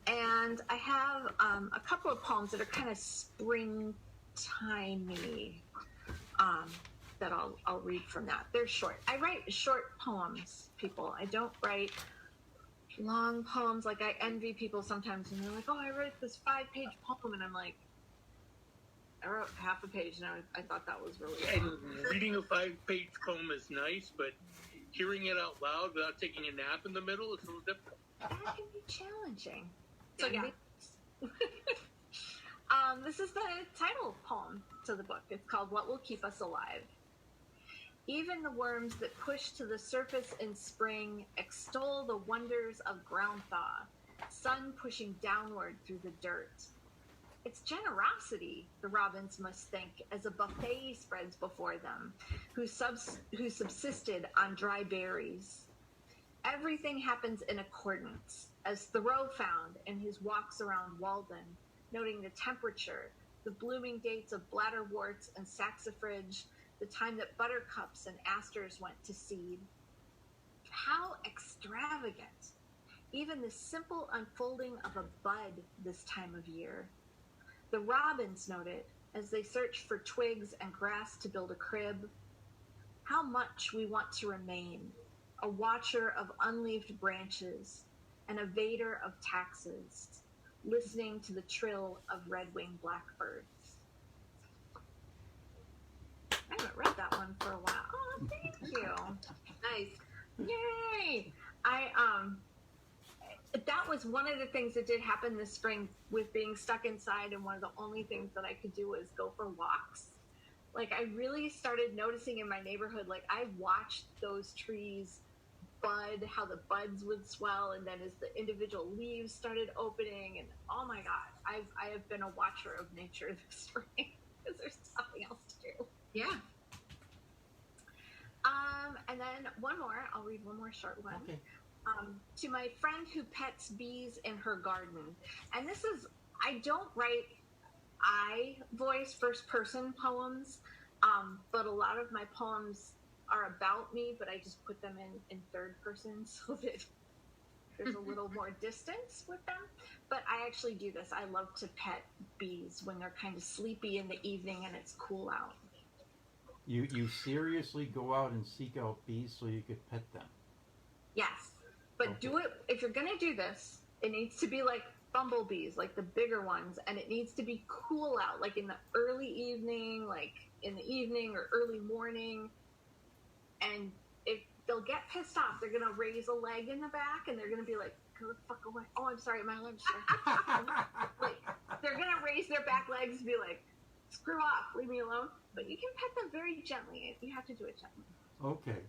And I have a couple of poems that are kind of springtimey that I'll read from that. They're short. I write short poems, people. I don't write long poems. Like, I envy people sometimes, and they're like, "Oh, I wrote this 5-page poem," and I'm like, I wrote half a page, and I thought that was really And fun. reading a 5-page poem is nice, but hearing it out loud without taking a nap in the middle is a little difficult. That can be challenging. So Yeah. This is the title poem to the book. It's called "What Will Keep Us Alive." Even the worms that push to the surface in spring extol the wonders of ground thaw, sun pushing downward through the dirt. It's generosity, the robins must think, as a buffet spreads before them, who subsisted on dry berries. Everything happens in accordance, as Thoreau found in his walks around Walden, noting the temperature, the blooming dates of bladderworts and saxifrage, the time that buttercups and asters went to seed. How extravagant! Even the simple unfolding of a bud this time of year. The robins note it as they search for twigs and grass to build a crib. How much we want to remain, a watcher of unleaved branches, an evader of taxes, listening to the trill of red-winged blackbirds. I haven't read that one for a while. Oh, thank you. Nice. Yay! That was one of the things that did happen this spring with being stuck inside, and one of the only things that I could do was go for walks. Like, I really started noticing in my neighborhood, like, I watched those trees bud, how the buds would swell, and then as the individual leaves started opening, and oh my god, I have been a watcher of nature this spring because there's nothing else to do. Yeah. And then one more, I'll read one more short one. Okay. To my friend who pets bees in her garden. And this is, I don't write I voice first person poems, but a lot of my poems are about me, but I just put them in third person so that there's a little more distance with them. But I actually do this. I love to pet bees when they're kind of sleepy in the evening and it's cool out. You seriously go out and seek out bees so you could pet them? Yes. But do it, if you're going to do this, it needs to be like bumblebees, like the bigger ones, and it needs to be cool out, like in the early evening, like in the evening or early morning. And if they'll get pissed off, they're going to raise a leg in the back and they're going to be like, go the fuck away. Oh, I'm sorry, my leg's like, they're going to raise their back legs and be like, screw off, leave me alone. But you can pet them very gently. You have to do it gently. Okay.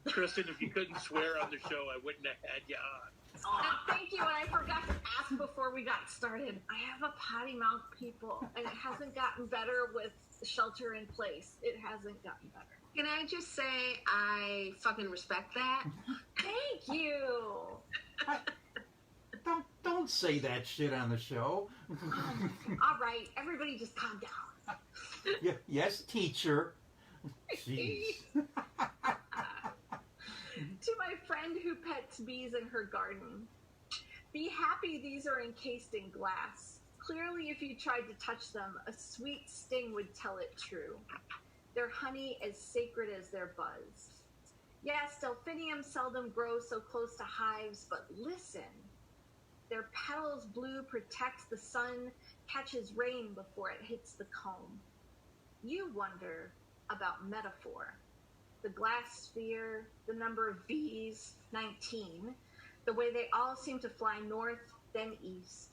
Kristin, if you couldn't swear on the show, I wouldn't have had you on. Oh, thank you. And I forgot to ask before we got started. I have a potty mouth, people, and it hasn't gotten better with shelter in place. It hasn't gotten better. Can I just say I fucking respect that? Thank you. Don't say that shit on the show. All right, everybody just calm down. Yes, teacher. Jeez. To my friend who pets bees in her garden. Be happy these are encased in glass. Clearly, if you tried to touch them, a sweet sting would tell it true. Their honey as sacred as their buzz. Yes, delphinium seldom grows so close to hives, but listen. Their petals blue protects the sun, catches rain before it hits the comb. You wonder about metaphor. The glass sphere, the number of bees, 19, the way they all seem to fly north, then east.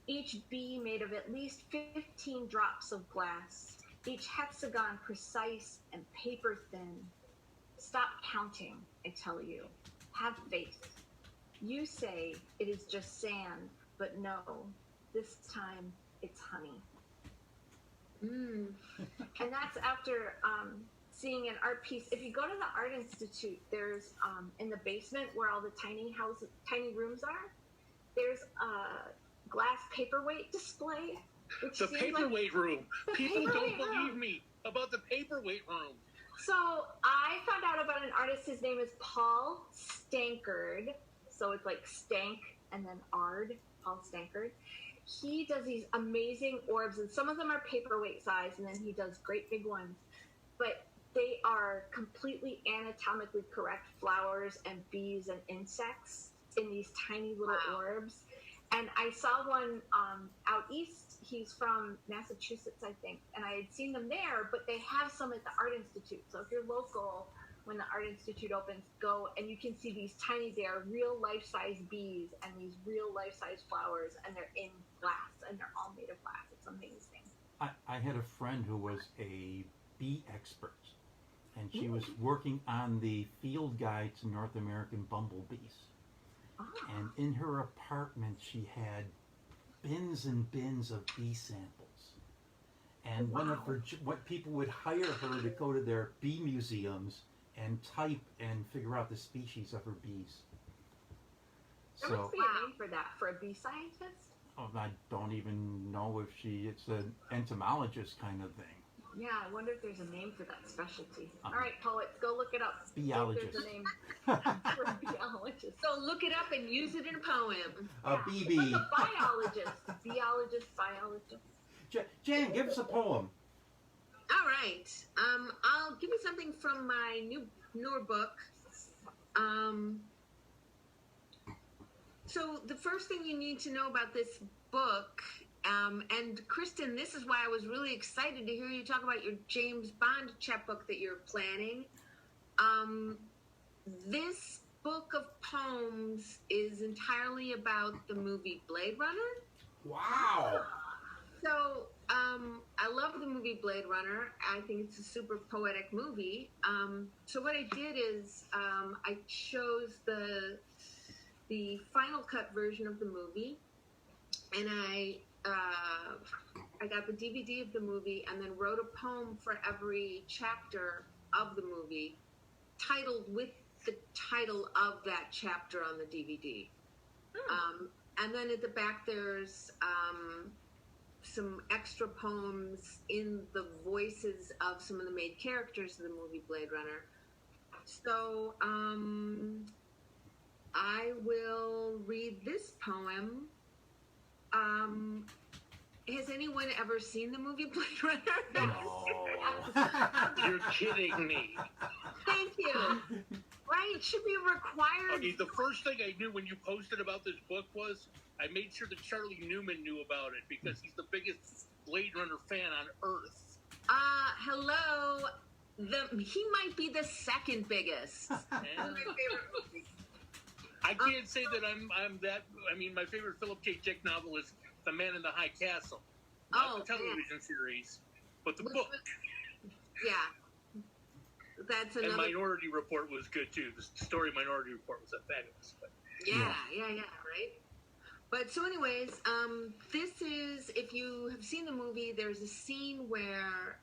Each bee made of at least 15 drops of glass, each hexagon precise and paper thin. Stop counting, I tell you. Have faith. You say it is just sand, but no, this time it's honey. And that's after seeing an art piece. If you go to the Art Institute, there's in the basement where all the tiny rooms are, there's a glass paperweight display. The paperweight room. People don't believe me about the paperweight room. So I found out about an artist. His name is Paul Stankard. So it's like stank and then ard, Paul Stankard. He does these amazing orbs, and some of them are paperweight size, and then he does great big ones. But they are completely anatomically correct flowers and bees and insects in these tiny little Wow. orbs. And I saw one out east. He's from Massachusetts, I think. And I had seen them there, but they have some at the Art Institute. So if you're local, when the Art Institute opens, go and you can see these tiny, they are real life-size bees and these real life-size flowers, and they're in glass, and they're all made of glass. It's amazing. I had a friend who was a bee expert, and she was working on the field guide to North American bumblebees. Oh. And in her apartment, she had bins and bins of bee samples. And one of her, what people would hire her to go to their bee museums and type and figure out the species of her bees. There must be a name for that, for a bee scientist. I don't even know if it's an entomologist kind of thing. Yeah, I wonder if there's a name for that specialty. All right, poets, go look it up. Beologist. See if there's a name for a beologist. So look it up and use it in a poem. A Yeah, BB. It's like a biologist. Biologist, biologist. Jan, give us a poem. All right. I'll give you something from my newer book. So the first thing you need to know about this book, and Kristin, this is why I was really excited to hear you talk about your James Bond chapbook that you're planning. This book of poems is entirely about the movie Blade Runner. Wow. So, I love the movie Blade Runner. I think it's a super poetic movie. So what I did is I chose the final cut version of the movie, and I got the DVD of the movie, and then wrote a poem for every chapter of the movie, titled with the title of that chapter on the DVD. And then at the back there's some extra poems in the voices of some of the main characters of the movie Blade Runner. So I will read this poem. Has anyone ever seen the movie Blade Runner? No. You're kidding me. Thank you. Right? It should be required. Okay, the first thing I knew when you posted about this book was I made sure that Charlie Newman knew about it because he's the biggest Blade Runner fan on Earth. Hello. He might be the second biggest. One of my favorite movies. I can't say that I'm that. I mean, my favorite Philip K. Dick novel is The Man in the High Castle, not the television series, but the book. Yeah. That's And another. Minority Report was good too. The story Minority Report was fabulous. But Yeah, right. But so, anyways, this is, if you have seen the movie, there's a scene where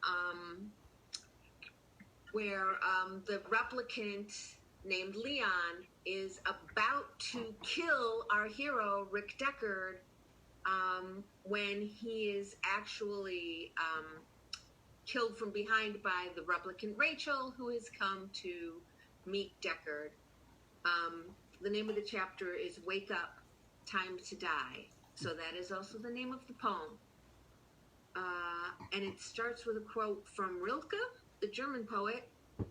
the replicant named Leon is about to kill our hero Rick Deckard when he is actually killed from behind by the replicant Rachel, who has come to meet Deckard. The name of the chapter is Wake Up, Time to Die. So that is also the name of the poem. And it starts with a quote from Rilke, the German poet,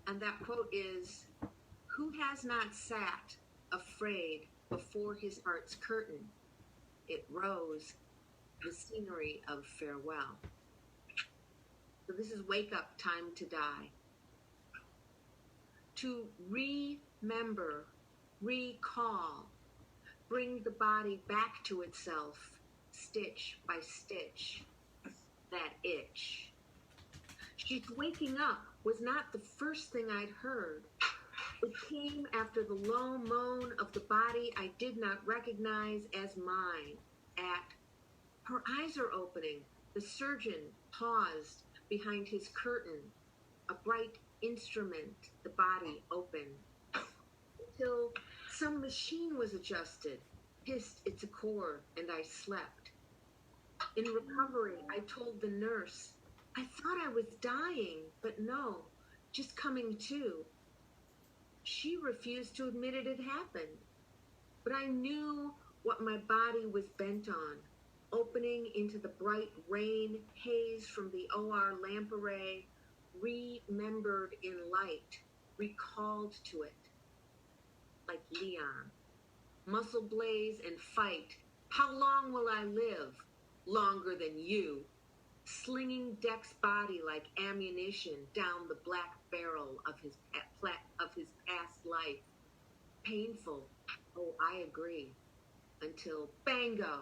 and that quote is, "Who has not sat afraid before his heart's curtain? It rose, the scenery of farewell." So this is Wake Up, Time to Die. To remember, recall, bring the body back to itself, stitch by stitch, that itch. She's waking up was not the first thing I'd heard. It came after the low moan of the body I did not recognize as mine. Her eyes are opening. The surgeon paused behind his curtain. A bright instrument, the body opened. Until some machine was adjusted, hissed its accord, and I slept. In recovery, I told the nurse, I thought I was dying, but no, just coming to. She refused to admit it had happened, but I knew what my body was bent on, opening into the bright rain haze from the OR lamp array, remembered in light, recalled to it, like Leon. muscle blaze and fight. How long will I live? Longer than you. Slinging Deck's body like ammunition down the black barrel of his past life. Painful. Oh, I agree. Until bango,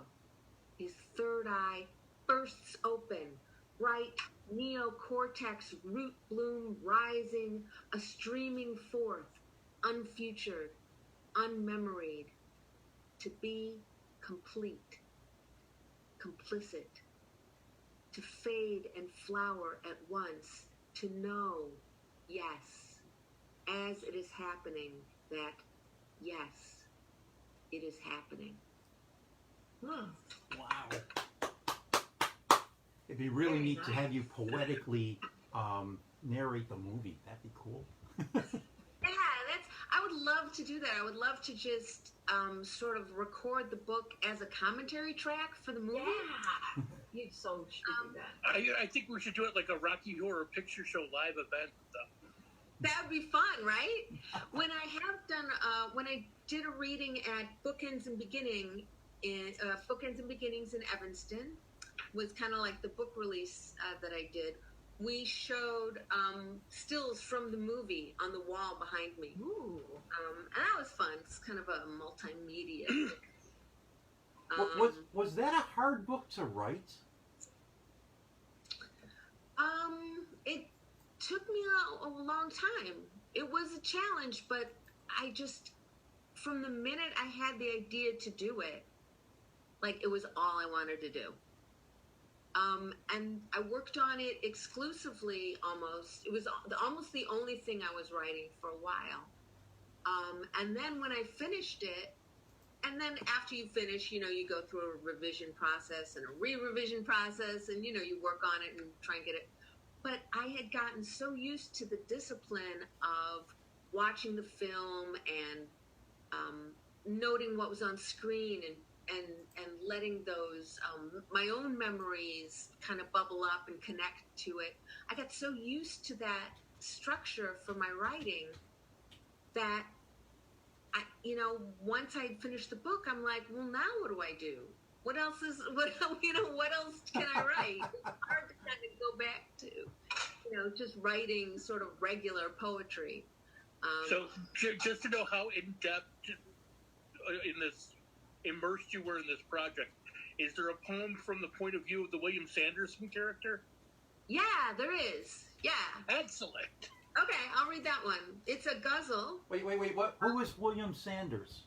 his third eye bursts open. Bright neocortex root bloom rising, a streaming forth, unfutured, unmemoried, to be complete, complicit, to fade and flower at once, to know, yes, as it is happening, that, yes, it is happening. Hmm. Wow. It'd be really Very neat to have nice. you poetically narrate the movie. That'd be cool. Yeah, I would love to do that. I would love to just sort of record the book as a commentary track for the movie. Yeah. You so should do that. I think we should do it like a Rocky Horror Picture Show live event. That would be fun, right? When I have done, when I did a reading at Bookends and Beginnings in Evanston, was kind of like the book release that I did. We showed stills from the movie on the wall behind me. Ooh. And that was fun. It's kind of a multimedia thing. Was that a hard book to write? It took me a long time. It was a challenge, but I just, from the minute I had the idea to do it, like it was all I wanted to do. And I worked on it exclusively almost. It was almost the only thing I was writing for a while. And then when I finished it, and then after you finish, you go through a revision process and a re-revision process, and, you work on it and try and get it. But I had gotten so used to the discipline of watching the film and noting what was on screen and letting those my own memories kind of bubble up and connect to it. I got so used to that structure for my writing that once I finished the book, I'm like, well, now what do I do? What else can I write? It's hard to kind of go back to, just writing sort of regular poetry. So just to know how in depth immersed you were in this project, is there a poem from the point of view of the William Sanderson character? Yeah, there is. Yeah. Excellent. Okay, I'll read that one. It's a guzzle. Wait. What? Who is William Sanders?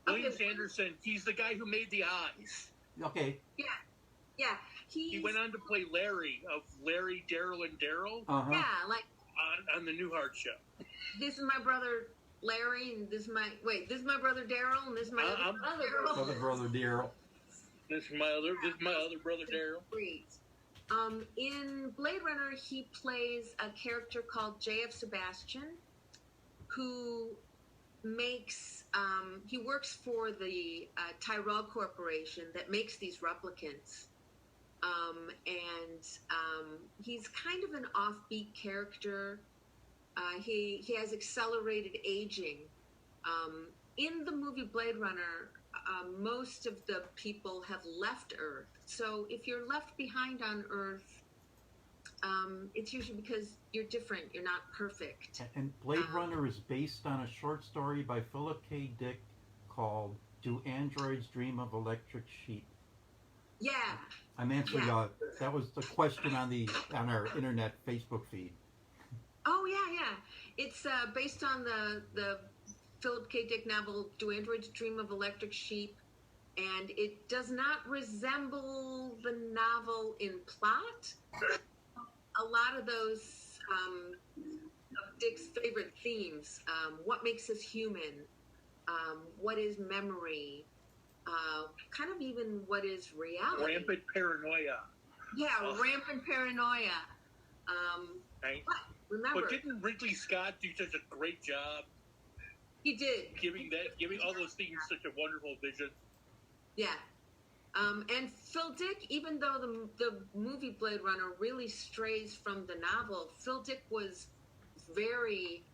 William Okay. Sanderson, he's the guy who made the eyes. Okay. Yeah. He went on to play Larry of Larry, Daryl, and Daryl Uh-huh. Yeah, like on the Newhart show. this is my brother Larry, and this is my brother Daryl, and this is my other brother Daryl. Other brother Daryl. This is my other brother Daryl. Great. In Blade Runner, he plays a character called J.F. Sebastian, who he works for the Tyrell Corporation that makes these replicants. He's kind of an offbeat character. He has accelerated aging. In the movie Blade Runner, most of the people have left Earth. So if you're left behind on Earth, it's usually because you're different. You're not perfect. And Blade Runner is based on a short story by Philip K. Dick called "Do Androids Dream of Electric Sheep?" Yeah. I'm answering. Yeah. That was the question on our internet Facebook feed. Oh yeah. It's based on the Philip K. Dick novel "Do Androids Dream of Electric Sheep?" And it does not resemble the novel in plot. A lot of those of Dick's favorite themes: what makes us human, what is memory, kind of even what is reality. Rampant paranoia. Yeah, Ugh. rampant paranoia. Right? But remember, But didn't Ridley Scott do such a great job he did. giving all those things such a wonderful vision? Yeah. And Phil Dick, even though the movie Blade Runner really strays from the novel, Phil Dick was very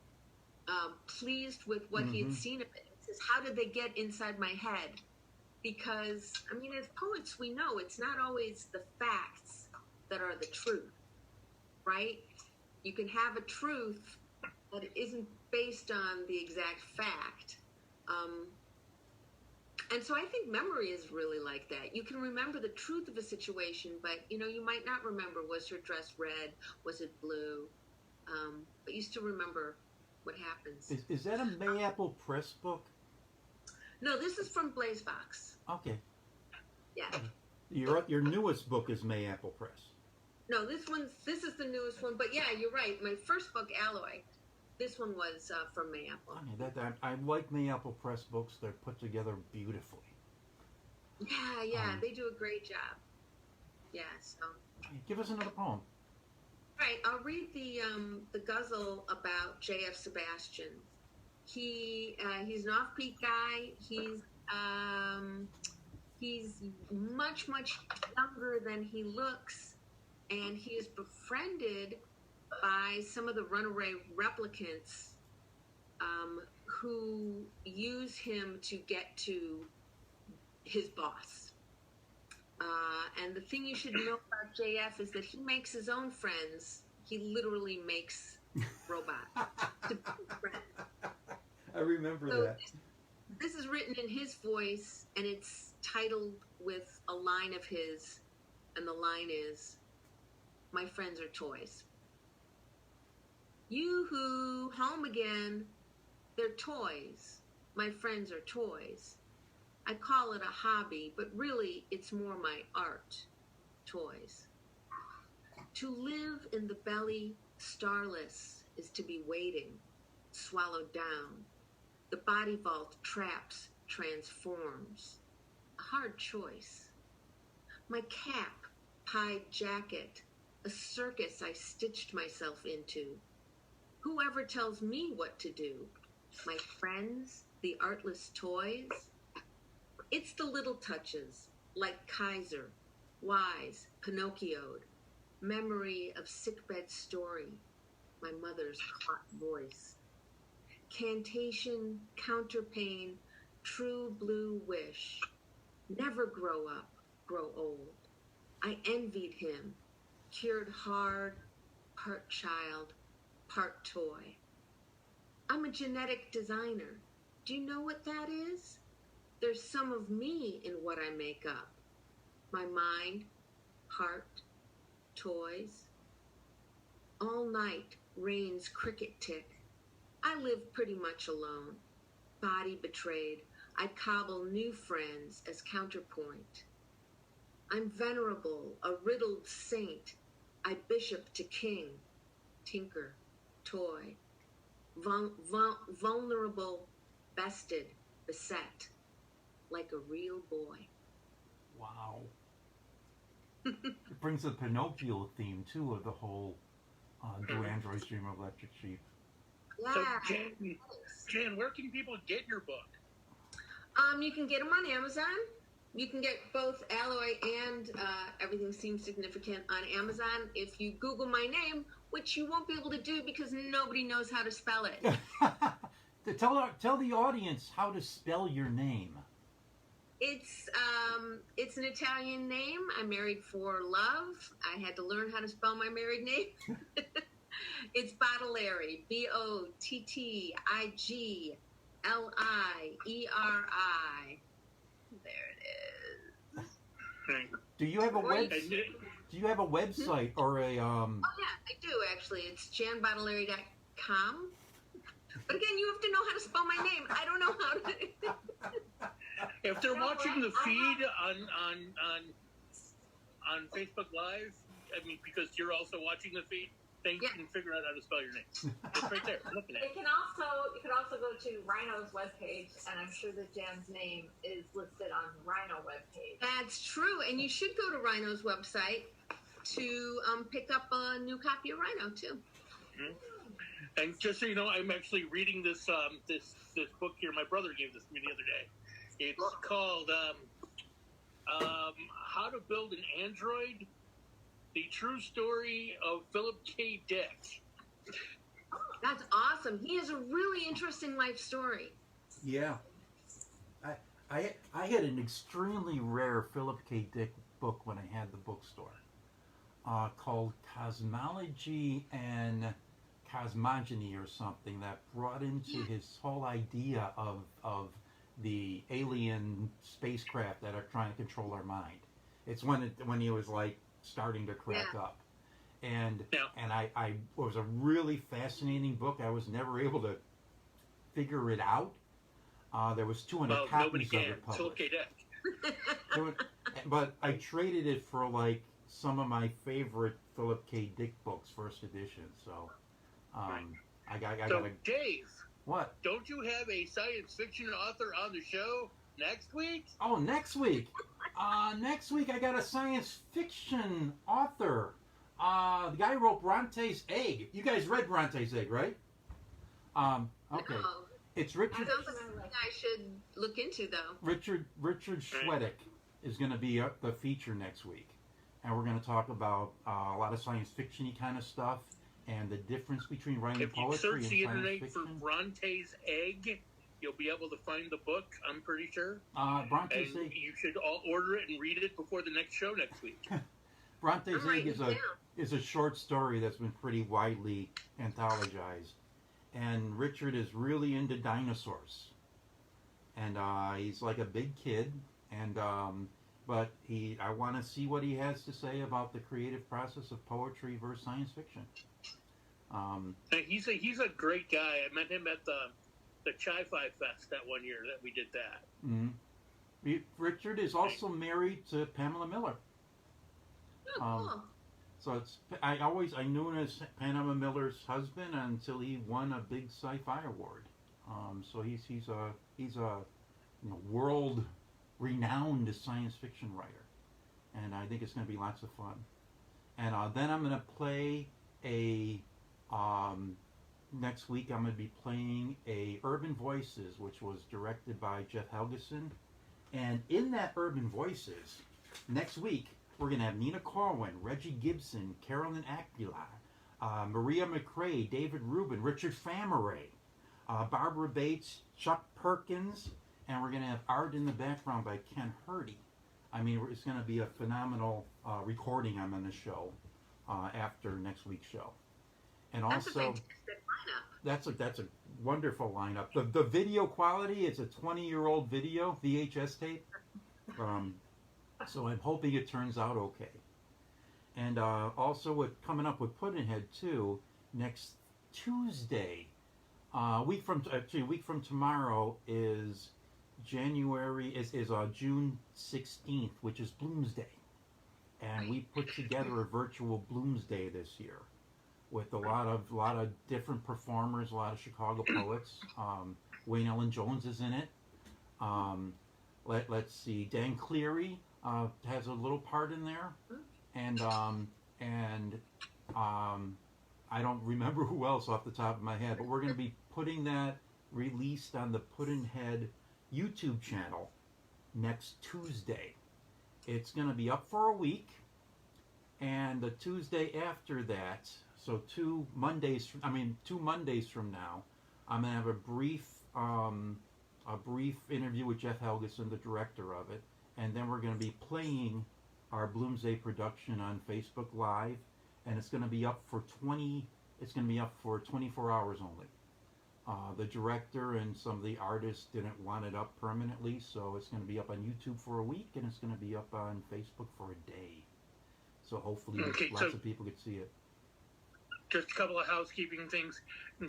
pleased with what he had seen of it. is how did they get inside my head? Because, I mean, as poets, we know it's not always the facts that are the truth, right? You can have a truth that isn't based on the exact fact. And so I think memory is really like that. You can remember the truth of a situation, but, you know, you might not remember, was her dress red? Was it blue? But you still remember what happens. Is that a Mayapple Press book? No, this is from Blaze Box. Okay. Yeah. Your newest book is Mayapple Press. No, this is the newest one. But yeah, you're right. My first book, Alloy, this one was from Mayapple. I like Mayapple Press books. They're put together beautifully. Yeah, they do a great job. Yeah, so. Give us another poem. All right, I'll read the guzzle about J.F. Sebastian. He's an off-peak guy. He's much younger than he looks, and he is befriended by some of the runaway replicants who use him to get to his boss. And the thing you should know about JF is that he makes his own friends. He literally makes robots to be his friends. I remember that. This is written in his voice, and it's titled with a line of his, and the line is, "My friends are toys." Yoo-hoo, home again. They're toys. My friends are toys. I call it a hobby, but really it's more my art. Toys. To live in the belly starless is to be waiting, swallowed down. The body vault traps, transforms. A hard choice. My cap, pied jacket, a circus I stitched myself into. Whoever tells me what to do? My friends, the artless toys? It's the little touches, like Kaiser, Wise, Pinocchio'd, memory of sickbed story, my mother's caught voice. Cantation, counterpane, true blue wish. Never grow up, grow old. I envied him, cured hard, part child, part toy. I'm a genetic designer. Do you know what that is? There's some of me in what I make up. My mind, heart, toys. All night rains cricket tick. I live pretty much alone. Body betrayed, I cobble new friends as counterpoint. I'm venerable, a riddled saint. I bishop to king, tinker, toy. Vulnerable, bested, beset, like a real boy. Wow. It brings the Pinocchio theme, too, of the whole Do Androids Dream of Electric Sheep. Yeah. So, Jan, where can people get your book? You can get them on Amazon. You can get both Alloy and Everything Seems Significant on Amazon. If you Google my name, which you won't be able to do because nobody knows how to spell it. Tell the audience how to spell your name. It's an Italian name. I married for love. I had to learn how to spell my married name. It's Bottiglieri, Bottiglieri. There it is. Do you have a website or a Oh yeah, I do actually. It's janbottiglieri.com. But again, you have to know how to spell my name. I don't know how to. If they're watching the feed on Facebook Live, I mean, because you're also watching the feed, they can figure out how to spell your name. It's right there. I'm looking at it. You can also go to Rhino's webpage, and I'm sure that Jan's name is listed on the Rhino webpage. That's true, and you should go to Rhino's website to pick up a new copy of Rhino too. Mm-hmm. And just so you know, I'm actually reading this this book here. My brother gave this to me the other day. It's called How to Build an Android: The True Story of Philip K. Dick. That's awesome. He has a really interesting life story. Yeah. I had an extremely rare Philip K. Dick book when I had the bookstore, called Cosmology and Cosmogony or something, that brought into his whole idea of the alien spacecraft that are trying to control our mind. It's when he was like starting to crack up. And I it was a really fascinating book. I was never able to figure it out. There was 200 copies of it published. But I traded it for like some of my favorite Philip K. Dick books, first edition. So I gotta. Dave, What? don't you have a science fiction author on the show next week? Oh, next week. Next week I got a science fiction author. The guy who wrote Bronte's Egg. You guys read Bronte's Egg, right? Okay. No. It's Richard. Sounds like something I should look into, though. Richard Schwedick is going to be the feature next week, and we're going to talk about a lot of science fiction-y kind of stuff and the difference between writing If you poetry search and the science internet fiction. for Bronte's Egg, you'll be able to find the book, I'm pretty sure. Bronte's And Egg. you should all order it and read it before the next show next week. Bronte's I'm Egg is a short story that's been pretty widely anthologized. And Richard is really into dinosaurs, and he's like a big kid. And but I want to see what he has to say about the creative process of poetry versus science fiction. And he's a great guy. I met him at the Chi-Fi Fest that one year that we did that. Mm-hmm. Richard is also married to Pamela Miller. Oh, cool. So I knew him as Pamela Miller's husband until he won a big sci-fi award. So he's a world renowned science fiction writer, and I think it's going to be lots of fun. And then I'm going to play next week I'm going to be playing a Urban Voices, which was directed by Jeff Helgeson, and in that Urban Voices next week, we're going to have Nina Corwin, Reggie Gibson, Carolyn Aquila, Maria McRae, David Rubin, Richard Fameray, Barbara Bates, Chuck Perkins, and we're going to have art in the background by Ken Hurdy. I mean, it's going to be a phenomenal recording I'm going to show after next week's show. And That's a also, fantastic lineup. that's a wonderful lineup. The video quality is a 20-year-old video, VHS tape. So I'm hoping it turns out okay. And also coming up with Puddin'head too, next Tuesday, a week from tomorrow is June 16th, which is Bloomsday. And we put together a virtual Bloomsday this year with a lot of different performers, a lot of Chicago poets. Wayne Ellen Jones is in it. Let's see, Dan Cleary has a little part in there, and I don't remember who else off the top of my head, but we're going to be putting that released on the Puddin'head YouTube channel next Tuesday. It's going to be up for a week, and the Tuesday after that, so 2 Mondays from now, I'm going to have a brief interview with Jeff Helgeson, the director of it, and then we're going to be playing our Bloomsday production on Facebook Live, and it's going to be up for 24 hours only. The director and some of the artists didn't want it up permanently, so it's going to be up on YouTube for a week, and it's going to be up on Facebook for a day. So hopefully lots of people could see it. Just a couple of housekeeping things.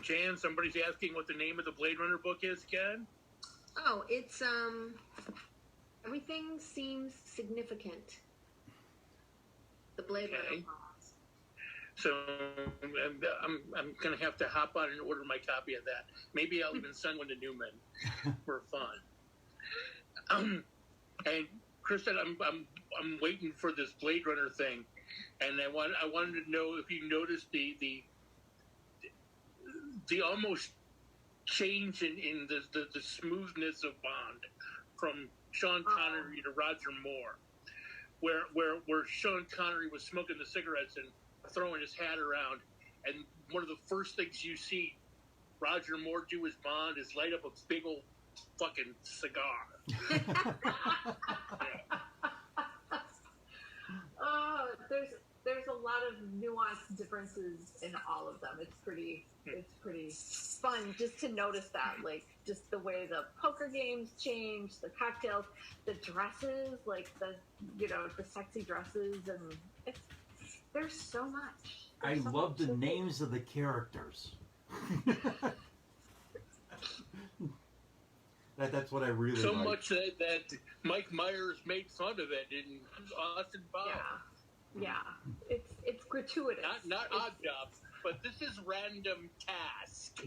Jan, somebody's asking what the name of the Blade Runner book is again. Oh, it's Everything Seems Significant. The Blade Runner poems. So I'm going to have to hop on and order my copy of that. Maybe I'll even send one to Newman for fun. And Kristin, I'm waiting for this Blade Runner thing, and I wanted to know if you noticed the almost change in the smoothness of Bond from Sean Connery to Roger Moore, where Sean Connery was smoking the cigarettes and throwing his hat around, and one of the first things you see Roger Moore do as Bond is light up a big old fucking cigar. Oh, there's a lot of nuanced differences in all of them. It's pretty fun just to notice that, like just the way the poker games change, the cocktails, the dresses, like the sexy dresses, and there's so much. I There's so love much the to do. names of the characters. That's what I really So like. much that Mike Myers made fun of it in Austin Powers. Yeah, it's gratuitous. Not odd jobs, but this is random task.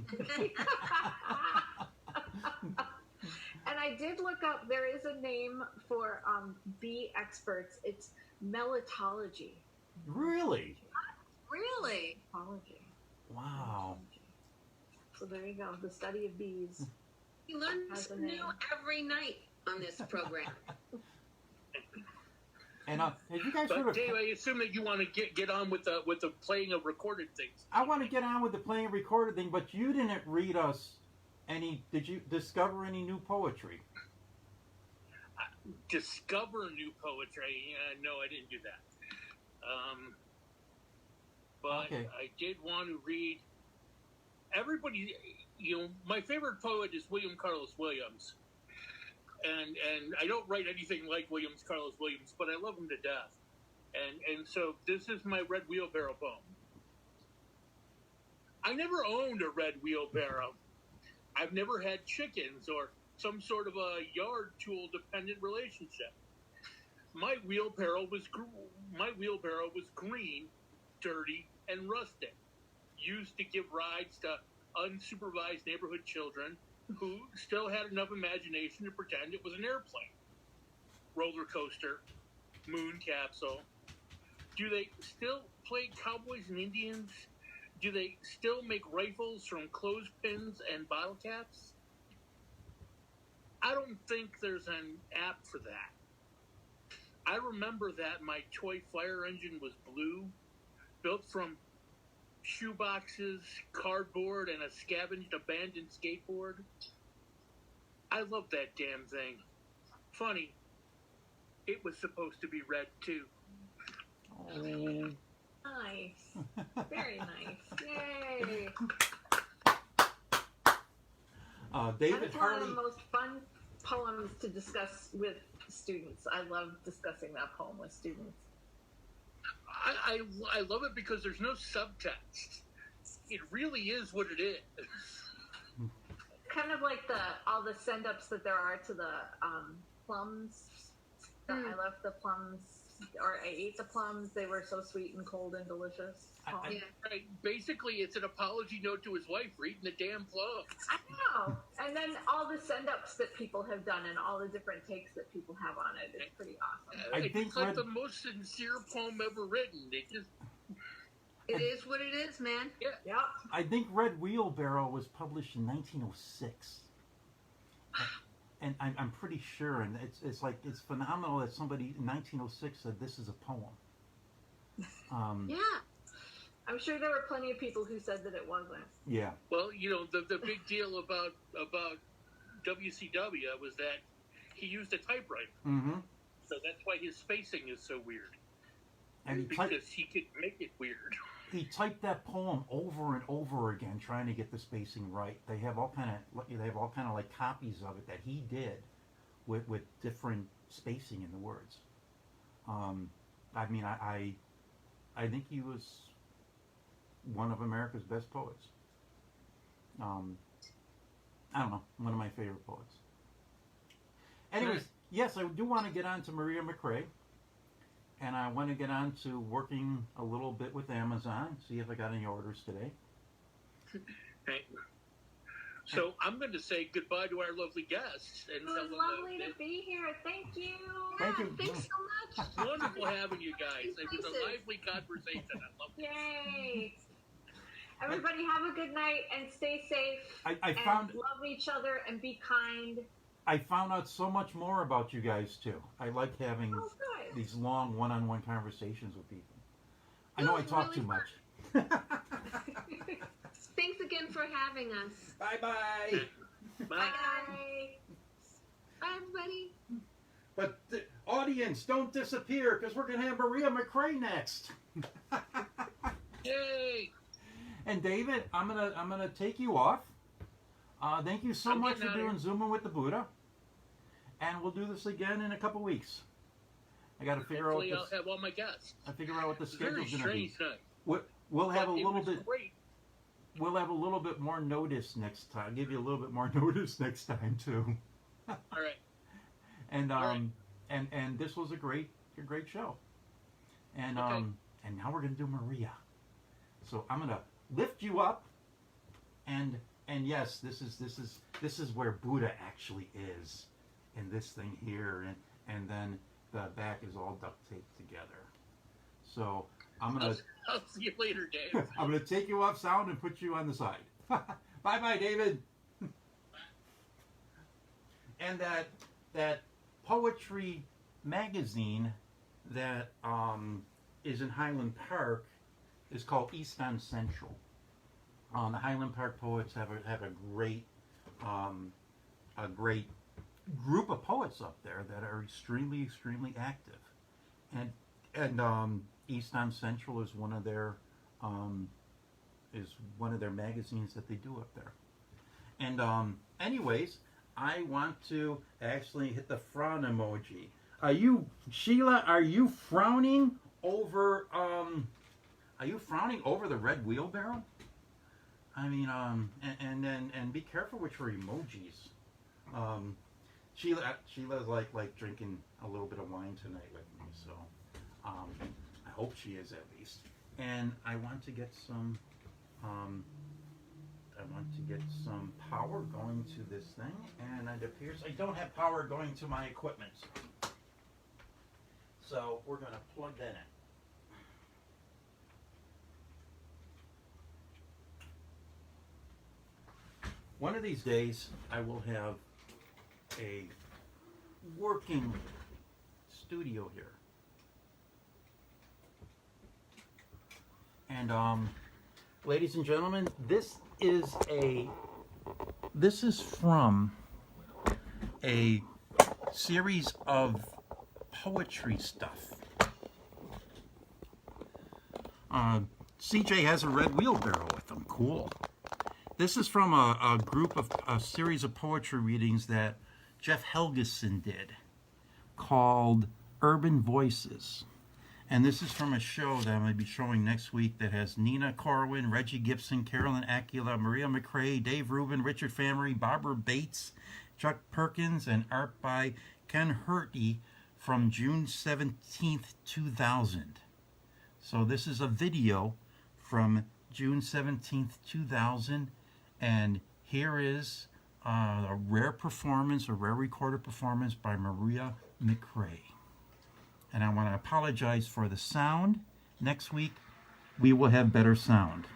And I did look up. There is a name for bee experts. It's melitology. Really? Really? Melitology. Wow. So there you go. The study of bees. You learn Has a something new name. every night on this program. And have you guys heard But of? Dave, I assume that you want to get on with the playing of recorded things. I want to get on with the playing and recorded thing, but you didn't read us any. Did you discover any new poetry? Discover new poetry. No, I didn't do that. But Okay. I did want to read. Everybody, my favorite poet is William Carlos Williams, and I don't write anything like Williams Carlos Williams, but I love him to death, and so this is my red wheelbarrow poem. I never owned a red wheelbarrow. I've never had chickens or some sort of a yard tool dependent relationship. My wheelbarrow was green, dirty, and rustic, used to give rides to unsupervised neighborhood children who still had enough imagination to pretend it was an airplane. Roller coaster, moon capsule. Do they still play cowboys and Indians? Do they still make rifles from clothespins and bottle caps? I don't think there's an app for that. I remember that my toy fire engine was blue, built from shoeboxes, cardboard, and a scavenged abandoned skateboard. I love that damn thing. Funny, it was supposed to be red too. Oh. Nice. Very nice. Yay. David That's one of Harley. the most fun poems to discuss with students. I love discussing that poem with students. I love it because there's no subtext. It really is what it is. Kind of like all the send-ups that there are to the plums. I left the plums, or I ate the plums. They were so sweet and cold and delicious. Yeah. Right. Basically, it's an apology note to his wife for eating the damn plum. I know. And then all the send-ups that people have done and all the different takes that people have on it. It's pretty awesome. It's like the most sincere poem ever written. It is what it is, man. Yep. I think Red Wheelbarrow was published in 1906. And I'm pretty sure, and it's phenomenal that somebody in 1906 said this is a poem. Yeah. I'm sure there were plenty of people who said that it wasn't. Yeah. Well, the big deal about WCW was that he used a typewriter. Mm-hmm. So that's why his spacing is so weird. And because he could make it weird. he typed that poem over and over again, trying to get the spacing right. They have all kind of like copies of it that he did with different spacing in the words. I mean, I think he was one of America's best poets. I don't know, one of my favorite poets. Anyways, yes, I do want to get on to Maria McRae. And I want to get on to working a little bit with Amazon, see if I got any orders today. Right. So I'm going to say goodbye to our lovely guests. And It was lovely to be here. Thank you. Thank you. Thanks so much. Wonderful having you guys. It was a lively conversation. I love it. Yay. Everybody have a good night and stay safe. I found love each other and be kind. I found out so much more about you guys too. I like having Oh, good. these long one-on-one conversations with people. I know I It was talk really too much. Thanks again for having us. Bye-bye. Bye. Bye. Bye, everybody. But the audience, don't disappear because we're going to have Maria McRae next. Yay! And David, I'm gonna take you off. Thank you so I'm much getting for out of doing here. Zooming with the Buddha. And we'll do this again in a couple weeks. I got to figure out. Hopefully, I'll have all my guests. I figure out what the Very schedule's going to be. strange night. We'll have a But it little was bit. great. We'll have a little bit more notice next time. I'll give you a little bit more notice next time too. All right. And All right. and this was a great show. And Okay. and now we're gonna do Maria. So I'm gonna lift you up. And yes, this is where Buddha actually is, in this thing here, and then the back is all duct taped together. So I'm gonna I'll see you later, Dave. I'm gonna take you off sound and put you on the side. Bye, David. And that poetry magazine that is in Highland Park is called East End Central. The Highland Park poets have a great group of poets up there that are extremely active, and East End Central is one of their magazines that they do up there. And anyways, I want to actually hit the frown emoji. Are you, Sheila? Are you frowning over? Are you frowning over the red wheelbarrow? I mean, and be careful with your emojis. Sheila's like drinking a little bit of wine tonight with me, so I hope she is at least. And I want to get some. I want to get some power going to this thing, and it appears I don't have power going to my equipment. So we're going to plug that in. One of these days, I will have a working studio here. And ladies and gentlemen, this is from a series of poetry stuff. CJ has a red wheelbarrow with him. Cool. This is from a series of poetry readings that Jeff Helgeson did called Urban Voices. And this is from a show that I'm going to be showing next week that has Nina Corwin, Reggie Gibson, Carolyn Acula, Maria McRae, Dave Rubin, Richard Famery, Barbara Bates, Chuck Perkins, and art by Ken Hurty from June 17th, 2000. So this is a video from June 17th, 2000. And here is a rare performance, a rare recorded performance by Maria McRae. And I want to apologize for the sound. Next week, we will have better sound.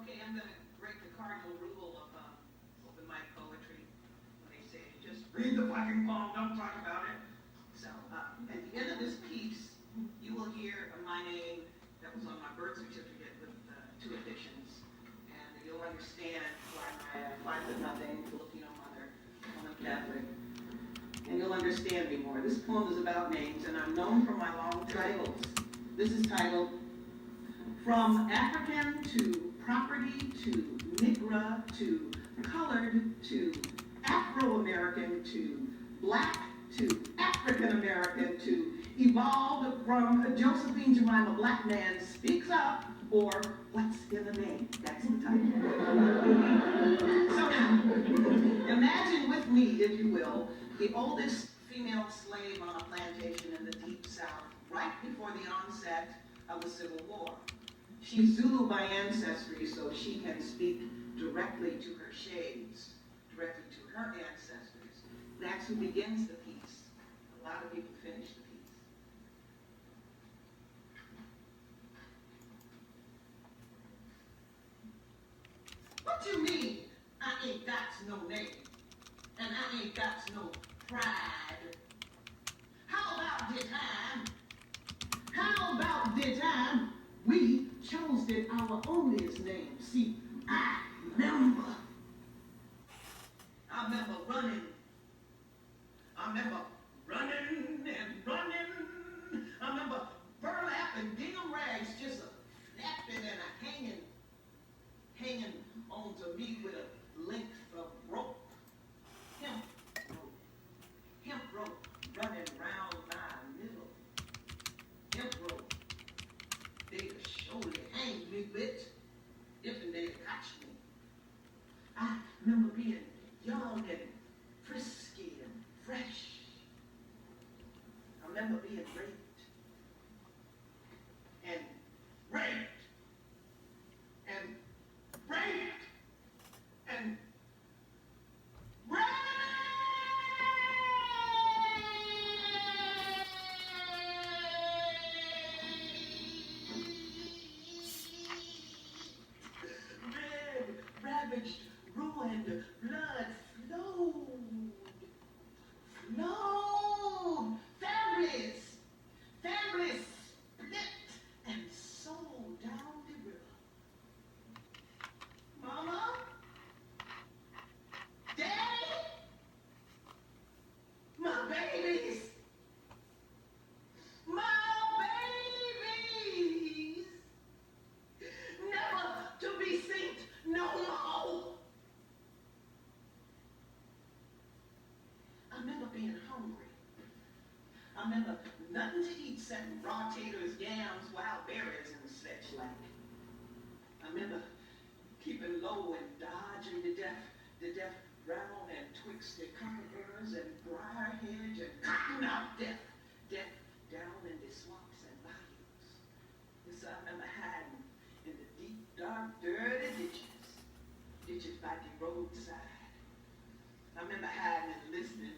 Okay, I'm going to break the cardinal rule of open mic poetry. When they say, just read the fucking poem, don't talk about it. So, at the end of this piece, you will hear my name that was on my birth certificate with 2 additions. You'll understand why my 5'0" Filipino mother, I'm Catholic, and you'll understand me more. This poem is about names, and I'm known for my long titles. This is titled From African to Property to Negra to Colored to Afro-American to Black to African-American to Evolved from Josephine Jemima Black Man Speaks Up, or What's in the Name? That's the title. So imagine with me, if you will, the oldest female slave on a plantation in the Deep South, right before the onset of the Civil War. She's Zulu by ancestry, so she can speak directly to her shades, directly to her ancestors. That's who begins the piece. A lot of people finish the piece. What you mean? I ain't got no name, and I ain't got no pride. How about the time? How about the time We chose it our ownest name. See, I remember running. I remember running and running. I remember burlap and gingham rags just flapping and hanging onto me with a length of rope. Hemp rope running round my middle. Hemp rope. They'd surely hang me with if they'd catch me. I remember being young and frisky and fresh. I remember being raped and raped and raped and raped. Red, ravaged, ruined, blood flowed. Flowed. Families split and sold down the river. Mama? Daddy? My babies! My babies! Never to be seen no more! I remember being hungry. I remember nothing to eat except raw taters, yams, wild berries, and such like. I remember keeping low and dodging the deaf brown and twixt cottonburrs and briar hedge and cottonmouth death down in the swamps and bayous. Yes, I remember hiding in the deep, dark, dirty ditches by the roadside. I remember hiding and listening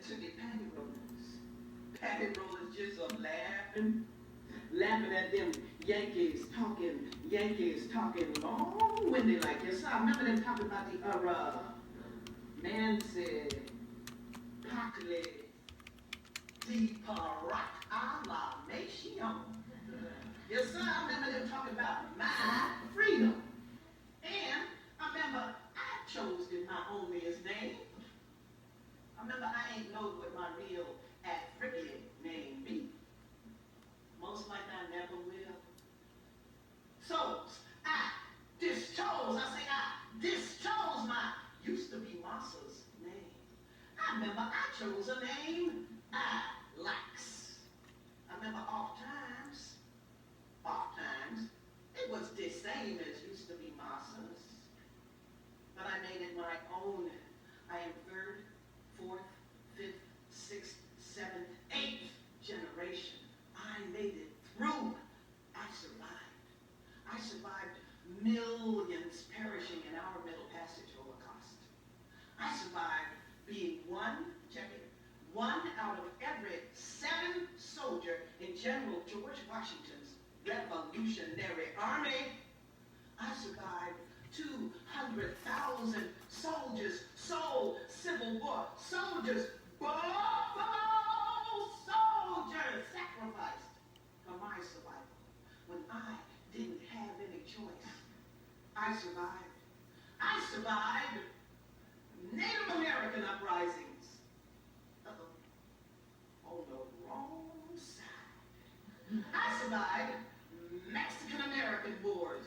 to the paddy rollers just laughing at them Yankees talking long-winded like this. I remember them talking about the Nancy, Pockley, Deparation. Yes, sir, I remember them talking about my freedom. And I remember I chose my onlyest name. I remember I ain't know what my real African name be. Most like I never will. So, I dischose my used to be Masa's name. I remember I chose a name I likes. I remember oft times, it was the same as used to be Masa's. But I made it my own. I am third, fourth, fifth, sixth, seventh, eighth generation. I made it through. I survived millions perishing in our Middle Passage Holocaust. I survived being one out of every 7 soldier in General George Washington's Revolutionary Army. I survived 200,000 soldiers, Civil War soldiers, Buffalo soldiers sacrificed for my survival when I didn't have any choice. I survived Native American uprisings. Uh-oh. On the wrong side. I survived Mexican American wars.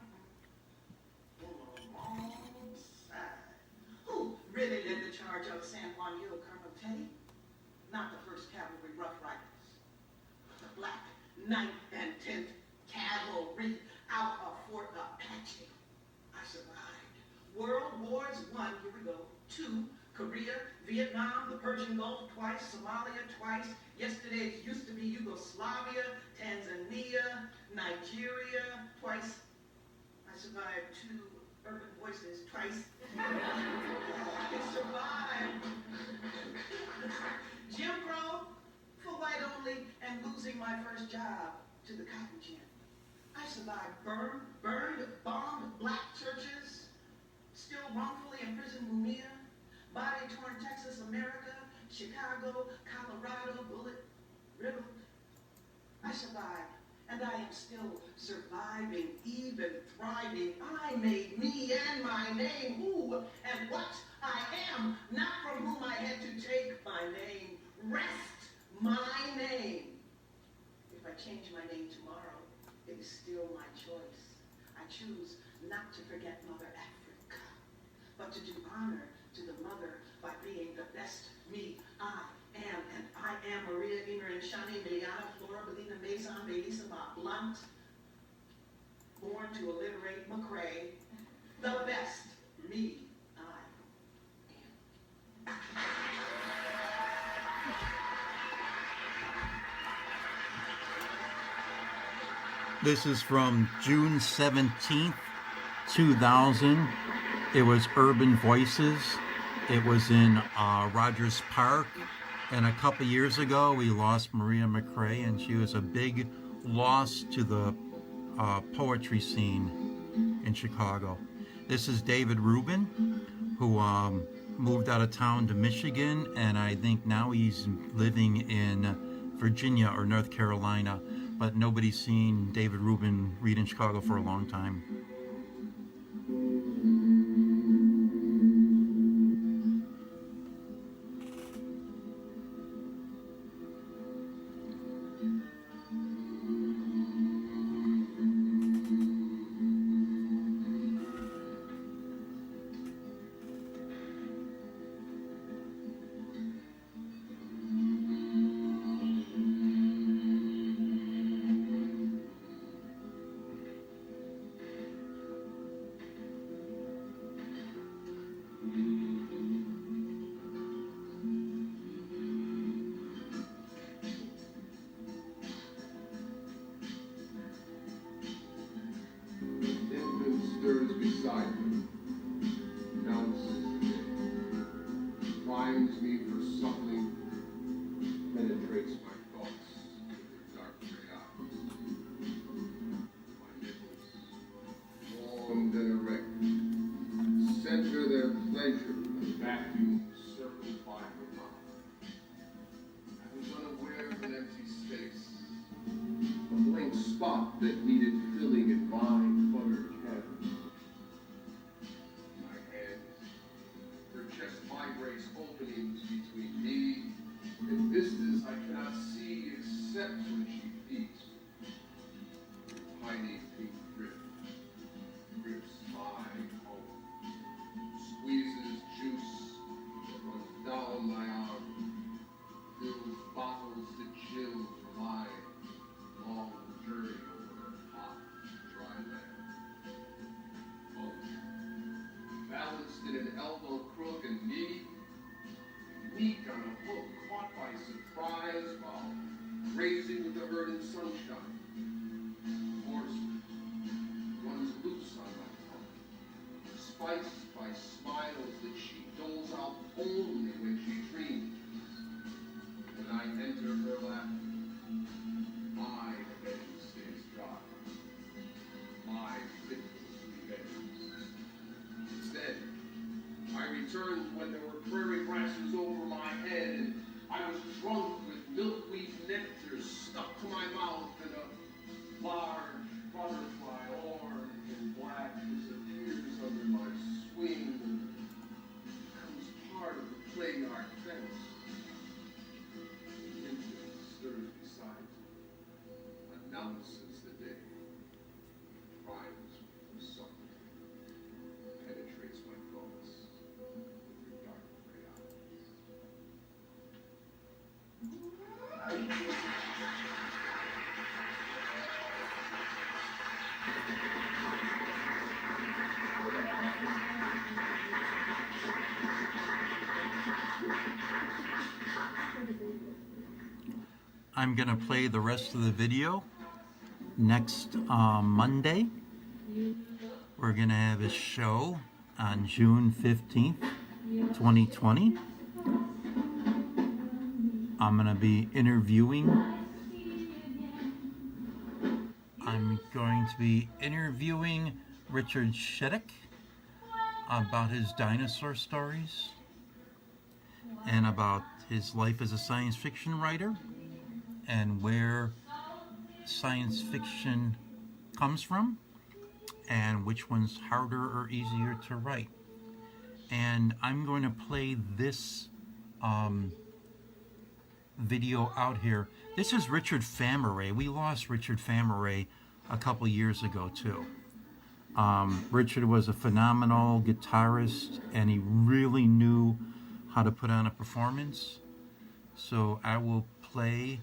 On the wrong side. Who really led the charge of San Juan Hill, Colonel Teddy? Not the 1st Cavalry Rough Riders. The Black 9th and 10th Cavalry out of Fort Apache. I survived. World Wars I, here we go. 2, Korea, Vietnam, the Persian Gulf twice, Somalia twice. Yesterday it used to be Yugoslavia, Tanzania, Nigeria twice. I survived 2 urban voices twice. I survived Jim Crow for white only and losing my first job to the cotton gin. I survived burned, bombed black churches, still wrongfully imprisoned Mumia, body torn Texas, America, Chicago, Colorado, bullet riddled. I survived and I am still surviving, even thriving. I made me and my name, who and what I am, not from whom I had to take my name. Rest my name. If I change my name tomorrow, it is still my choice. I choose not to forget Mother Africa, but to do honor to the mother by being the best me I am. And I am Maria Inger and Shani Miliana Flora Belina Maison Belisa Blunt, born to alliterate McCrae, the best me I am. This is from June 17th, 2000. It was Urban Voices. It was in Rogers Park. And a couple years ago, we lost Maria McCrae, and she was a big loss to the poetry scene in Chicago. This is David Rubin, who moved out of town to Michigan, and I think now he's living in Virginia or North Carolina. But nobody's seen David Rubin read in Chicago for a long time. That needed filling in my buttered head. My hands were just vibrates openings between me and vistas I cannot see except when she beats. Tiny pink grip grips my home, squeezes juice, runs down my arm, fills bottles to chill my long journey. Balanced in an elbow crook and knee, meek on a hook, caught by surprise while grazing with the herd in sunshine. Horse runs loose on my tongue, spiced by smiles that she doles out only when she dreams. When I enter her lap, my head stays dry. My lips remains. Instead, I returned when there were prairie grasses over my head, and I was drunk with milkweed nectar stuck to my mouth, and a large butterfly, orange and black, disappears under my swing and becomes part of the play yard fence. The engine stirs beside me, announces the day, primes for supper, penetrates my thoughts with her dark gray eyes. I'm going to play the rest of the video next Monday. We're going to have a show on June 15th, 2020. I'm going to be interviewing. I'm going to be interviewing Richard Sheddick about his dinosaur stories and about his life as a science fiction writer and where science fiction comes from and which one's harder or easier to write. And I'm going to play this video out here. This is Richard Fameray. We lost Richard Fameray a couple years ago too. Richard was a phenomenal guitarist and he really knew how to put on a performance. So I will play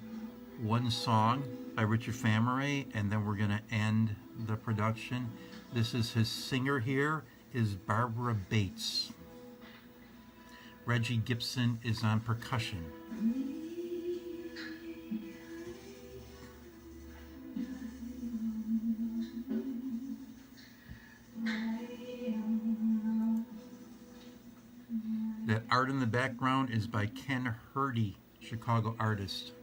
one song by Richard Fameray and then we're going to end the production. This is his singer here is Barbara Bates. Reggie Gibson is on percussion. That art in the background is by Ken Hurdy, Chicago artist.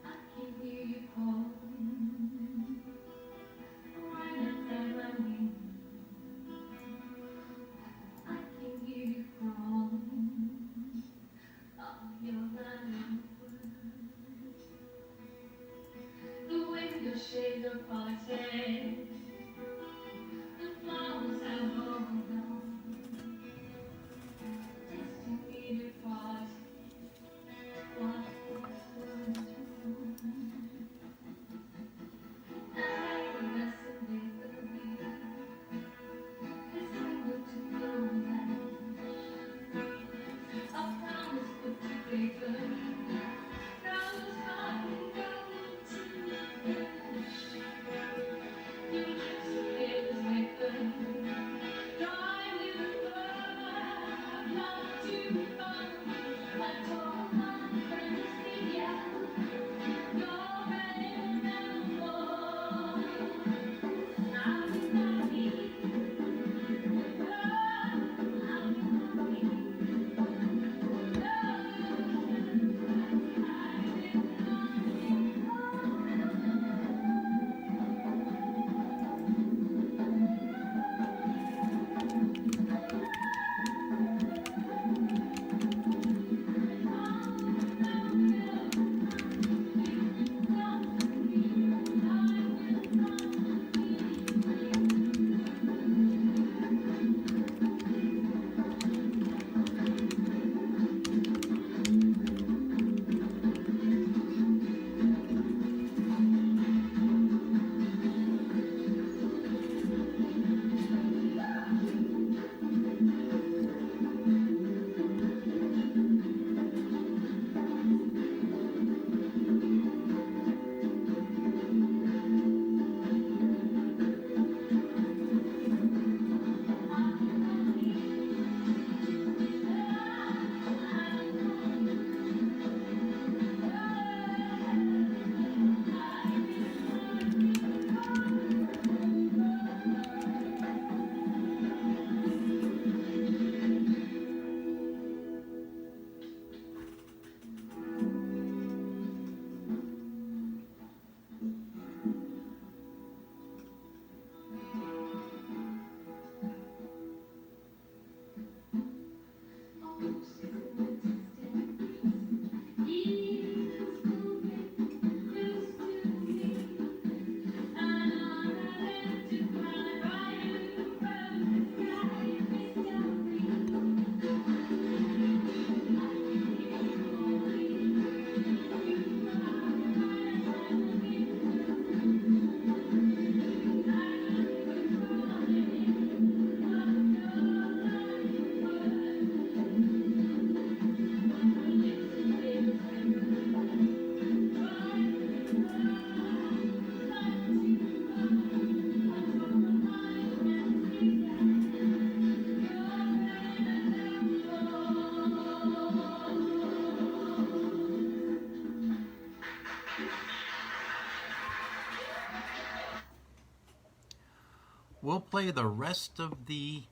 We'll play the rest of the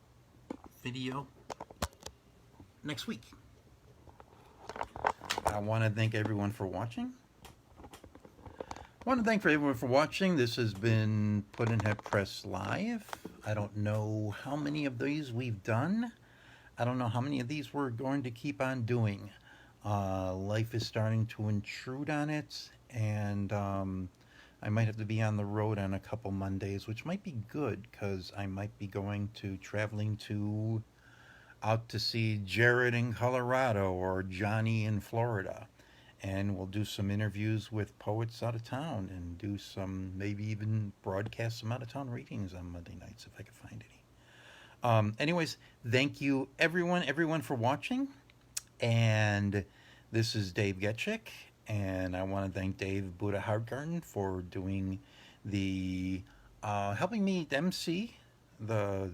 video next week. I want to thank everyone for watching. This has been Puddin'head Press Live. I don't know how many of these we've done. I don't know how many of these we're going to keep on doing. Life is starting to intrude on it, and I might have to be on the road on a couple Mondays, which might be good because I might be traveling to out to see Jared in Colorado or Johnny in Florida. And we'll do some interviews with poets out of town and do some, maybe even broadcast some out of town readings on Monday nights if I could find any. Anyways, thank you everyone for watching. And this is Dave Getchick, and I want to thank Dave Buddha Hartgarten for doing the helping me MC the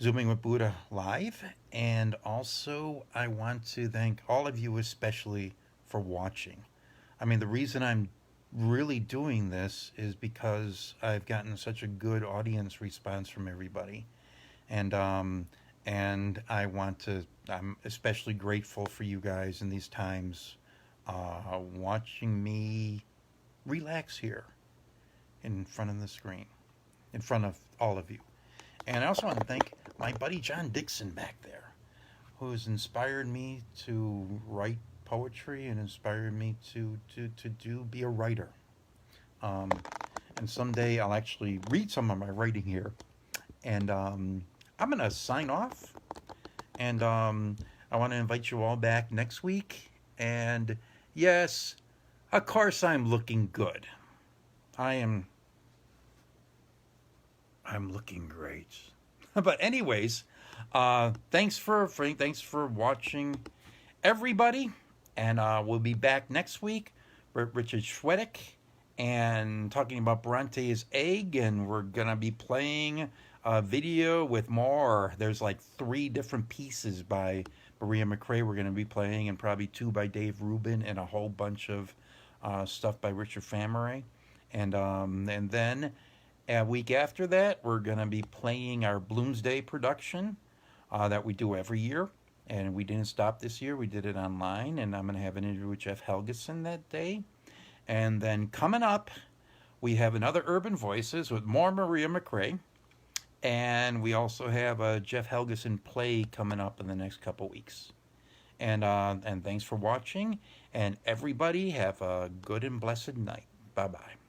Zooming with Buddha live. And also I want to thank all of you especially for watching. I mean, the reason I'm really doing this is because I've gotten such a good audience response from everybody. And I'm especially grateful for you guys in these times watching me relax here in front of the screen, in front of all of you. And I also want to thank my buddy John Dixon back there, who's inspired me to write poetry and inspired me to be a writer. And someday I'll actually read some of my writing here. And I'm going to sign off. And I want to invite you all back next week. And yes, of course I'm looking good. I'm looking great. But anyways, thanks for watching, everybody. And we'll be back next week with Richard Schwedick and talking about Bronte's Egg. And we're going to be playing a video with more. There's like 3 different pieces by Maria McRae we're going to be playing, and probably 2 by Dave Rubin, and a whole bunch of stuff by Richard Fameray. And then a week after that, we're going to be playing our Bloomsday production that we do every year. And we didn't stop this year. We did it online. And I'm going to have an interview with Jeff Helgeson that day. And then coming up, we have another Urban Voices with more Maria McRae. And we also have a Jeff Helgeson play coming up in the next couple weeks. And thanks for watching. And everybody have a good and blessed night. Bye-bye.